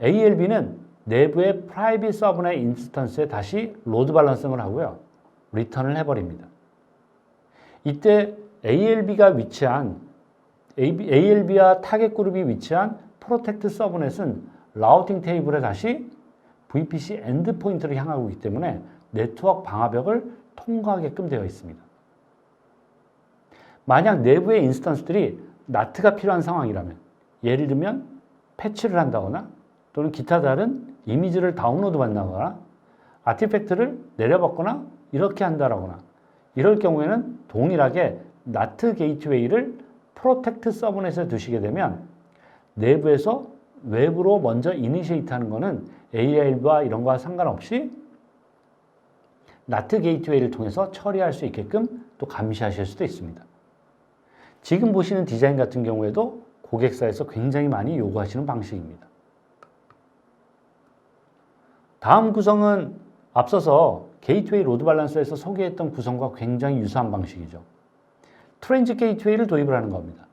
A: ALB는 내부의 프라이빗 서브넷 인스턴스에 다시 로드 밸런싱을 하고요. 리턴을 해버립니다. 이때 ALB와 타겟 그룹이 위치한 프로텍트 서브넷은 라우팅 테이블에 다시 VPC 엔드포인트를 향하고 있기 때문에 네트워크 방화벽을 통과하게끔 되어 있습니다. 만약 내부의 인스턴스들이 NAT가 필요한 상황이라면, 예를 들면 패치를 한다거나 또는 기타 다른 이미지를 다운로드 받는다거나 아티팩트를 내려받거나 이렇게 한다거나 이럴 경우에는 동일하게 NAT 게이트웨이를 프로텍트 서브넷에 두시게 되면 내부에서 외부로 먼저 이니시에이트 하는 것은 ALB와 이런 거와 상관없이 NAT 게이트웨이를 통해서 처리할 수 있게끔 또 감시하실 수도 있습니다. 지금 보시는 디자인 같은 경우에도 고객사에서 굉장히 많이 요구하시는 방식입니다. 다음 구성은 앞서서 게이트웨이 로드 밸런서에서 소개했던 구성과 굉장히 유사한 방식이죠. 트랜짓 게이트웨이를 도입을 하는 겁니다.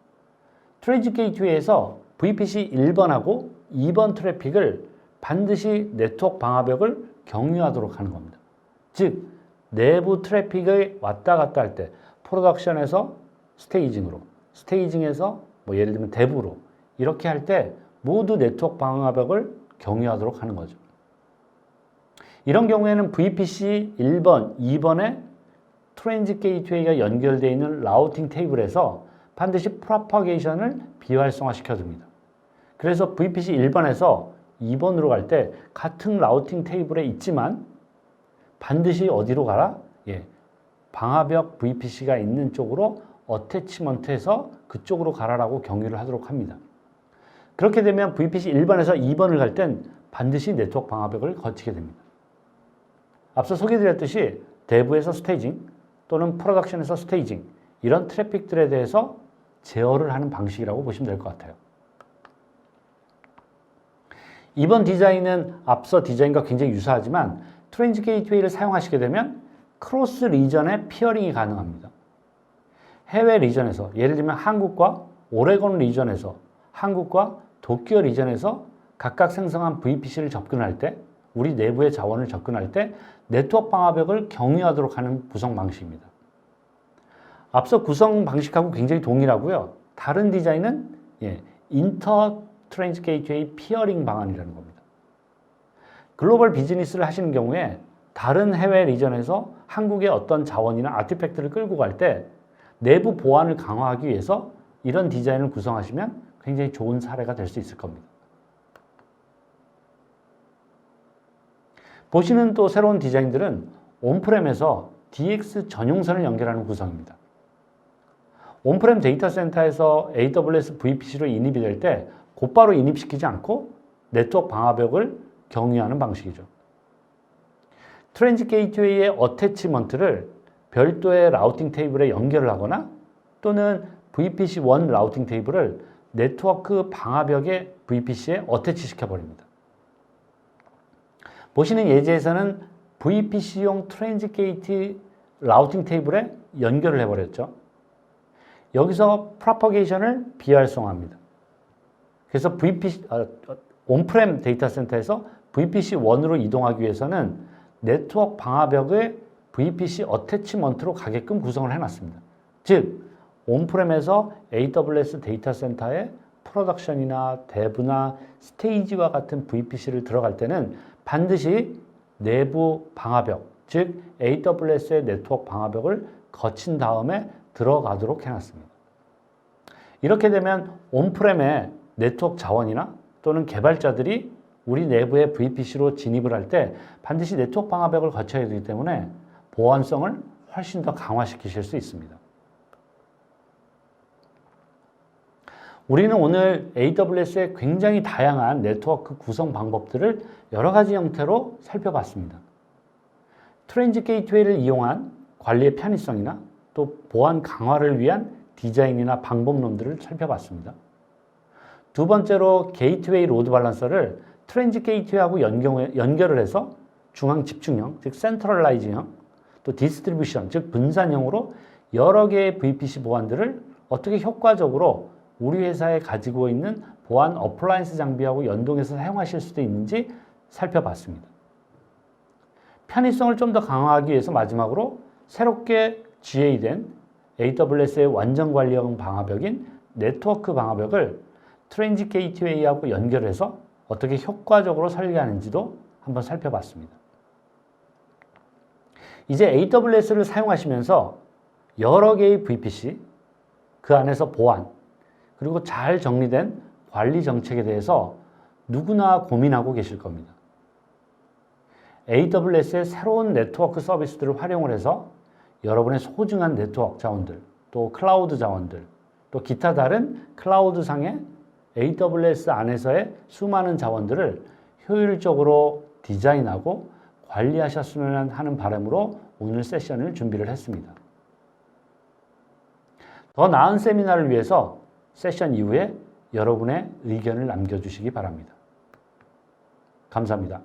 A: 트랜짓 게이트웨이에서 VPC 1번하고 2번 트래픽을 반드시 네트워크 방화벽을 경유하도록 하는 겁니다. 즉, 내부 트래픽을 왔다 갔다 할 때 프로덕션에서 스테이징으로, 스테이징에서 예를 들면 대부로 이렇게 할 때 모두 네트워크 방화벽을 경유하도록 하는 거죠. 이런 경우에는 VPC 1번, 2번에 트랜짓 게이트웨이가 연결되어 있는 라우팅 테이블에서 반드시 프로파게이션을 비활성화 시켜줍니다. 그래서 VPC 1번에서 2번으로 갈 때 같은 라우팅 테이블에 있지만 반드시 어디로 가라? 방화벽 VPC가 있는 쪽으로 어태치먼트해서 그쪽으로 가라라고 경유를 하도록 합니다. 그렇게 되면 VPC 1번에서 2번을 갈 땐 반드시 네트워크 방화벽을 거치게 됩니다. 앞서 소개드렸듯이 대부에서 스테이징 또는 프로덕션에서 스테이징 이런 트래픽들에 대해서 제어를 하는 방식이라고 보시면 될 것 같아요. 이번 디자인은 앞서 디자인과 굉장히 유사하지만 트랜짓 게이트웨이를 사용하시게 되면 크로스 리전의 피어링이 가능합니다. 해외 리전에서 예를 들면 한국과 오레곤 리전에서 한국과 도쿄 리전에서 각각 생성한 VPC를 접근할 때 우리 내부의 자원을 접근할 때 네트워크 방화벽을 경유하도록 하는 구성 방식입니다. 앞서 구성 방식하고 굉장히 동일하고요. 다른 디자인은 인터 트랜짓 게이트웨이 피어링 방안이라는 겁니다. 글로벌 비즈니스를 하시는 경우에 다른 해외 리전에서 한국의 어떤 자원이나 아티팩트를 끌고 갈 때 내부 보안을 강화하기 위해서 이런 디자인을 구성하시면 굉장히 좋은 사례가 될 수 있을 겁니다. 보시는 또 새로운 디자인들은 온프렘에서 DX 전용선을 연결하는 구성입니다. 온프렘 데이터 센터에서 AWS VPC로 인입이 될 때 곧바로 인입시키지 않고 네트워크 방화벽을 경유하는 방식이죠. 트랜짓 게이트웨이의 어태치먼트를 별도의 라우팅 테이블에 연결을 하거나 또는 VPC1 라우팅 테이블을 네트워크 방화벽의 VPC에 어태치 시켜버립니다. 보시는 예제에서는 VPC용 트랜짓 게이트 라우팅 테이블에 연결을 해버렸죠. 여기서 프로파게이션을 비활성화합니다. 그래서 온프렘 데이터 센터에서 VPC1으로 이동하기 위해서는 네트워크 방화벽의 VPC 어태치먼트로 가게끔 구성을 해놨습니다. 즉, 온프렘에서 AWS 데이터 센터에 프로덕션이나 데브나 스테이지와 같은 VPC를 들어갈 때는 반드시 내부 방화벽, 즉 AWS의 네트워크 방화벽을 거친 다음에 들어가도록 해놨습니다. 이렇게 되면 온프렘의 네트워크 자원이나 또는 개발자들이 우리 내부의 VPC로 진입을 할 때 반드시 네트워크 방화벽을 거쳐야 되기 때문에 보안성을 훨씬 더 강화시키실 수 있습니다. 우리는 오늘 AWS의 굉장히 다양한 네트워크 구성 방법들을 여러 가지 형태로 살펴봤습니다. 트랜짓 게이트웨이를 이용한 관리의 편의성이나 또 보안 강화를 위한 디자인이나 방법론들을 살펴봤습니다. 두 번째로 게이트웨이 로드 밸런서를 트랜짓 게이트웨이하고 연결을 해서 중앙 집중형, 즉 센트럴라이즈형, 또 디스트리뷰션, 즉 분산형으로 여러 개의 VPC 보안들을 어떻게 효과적으로 우리 회사에 가지고 있는 보안 어플라이언스 장비하고 연동해서 사용하실 수도 있는지 살펴봤습니다. 편의성을 좀 더 강화하기 위해서 마지막으로 새롭게 GA된 AWS의 완전 관리형 방화벽인 네트워크 방화벽을 트랜짓 게이트웨이하고 연결해서 어떻게 효과적으로 설계하는지도 한번 살펴봤습니다. 이제 AWS를 사용하시면서 여러 개의 VPC, 그 안에서 보안, 그리고 잘 정리된 관리 정책에 대해서 누구나 고민하고 계실 겁니다. AWS의 새로운 네트워크 서비스들을 활용을 해서 여러분의 소중한 네트워크 자원들, 또 클라우드 자원들, 또 기타 다른 클라우드상의 AWS 안에서의 수많은 자원들을 효율적으로 디자인하고 관리하셨으면 하는 바람으로 오늘 세션을 준비를 했습니다. 더 나은 세미나를 위해서 세션 이후에 여러분의 의견을 남겨주시기 바랍니다. 감사합니다.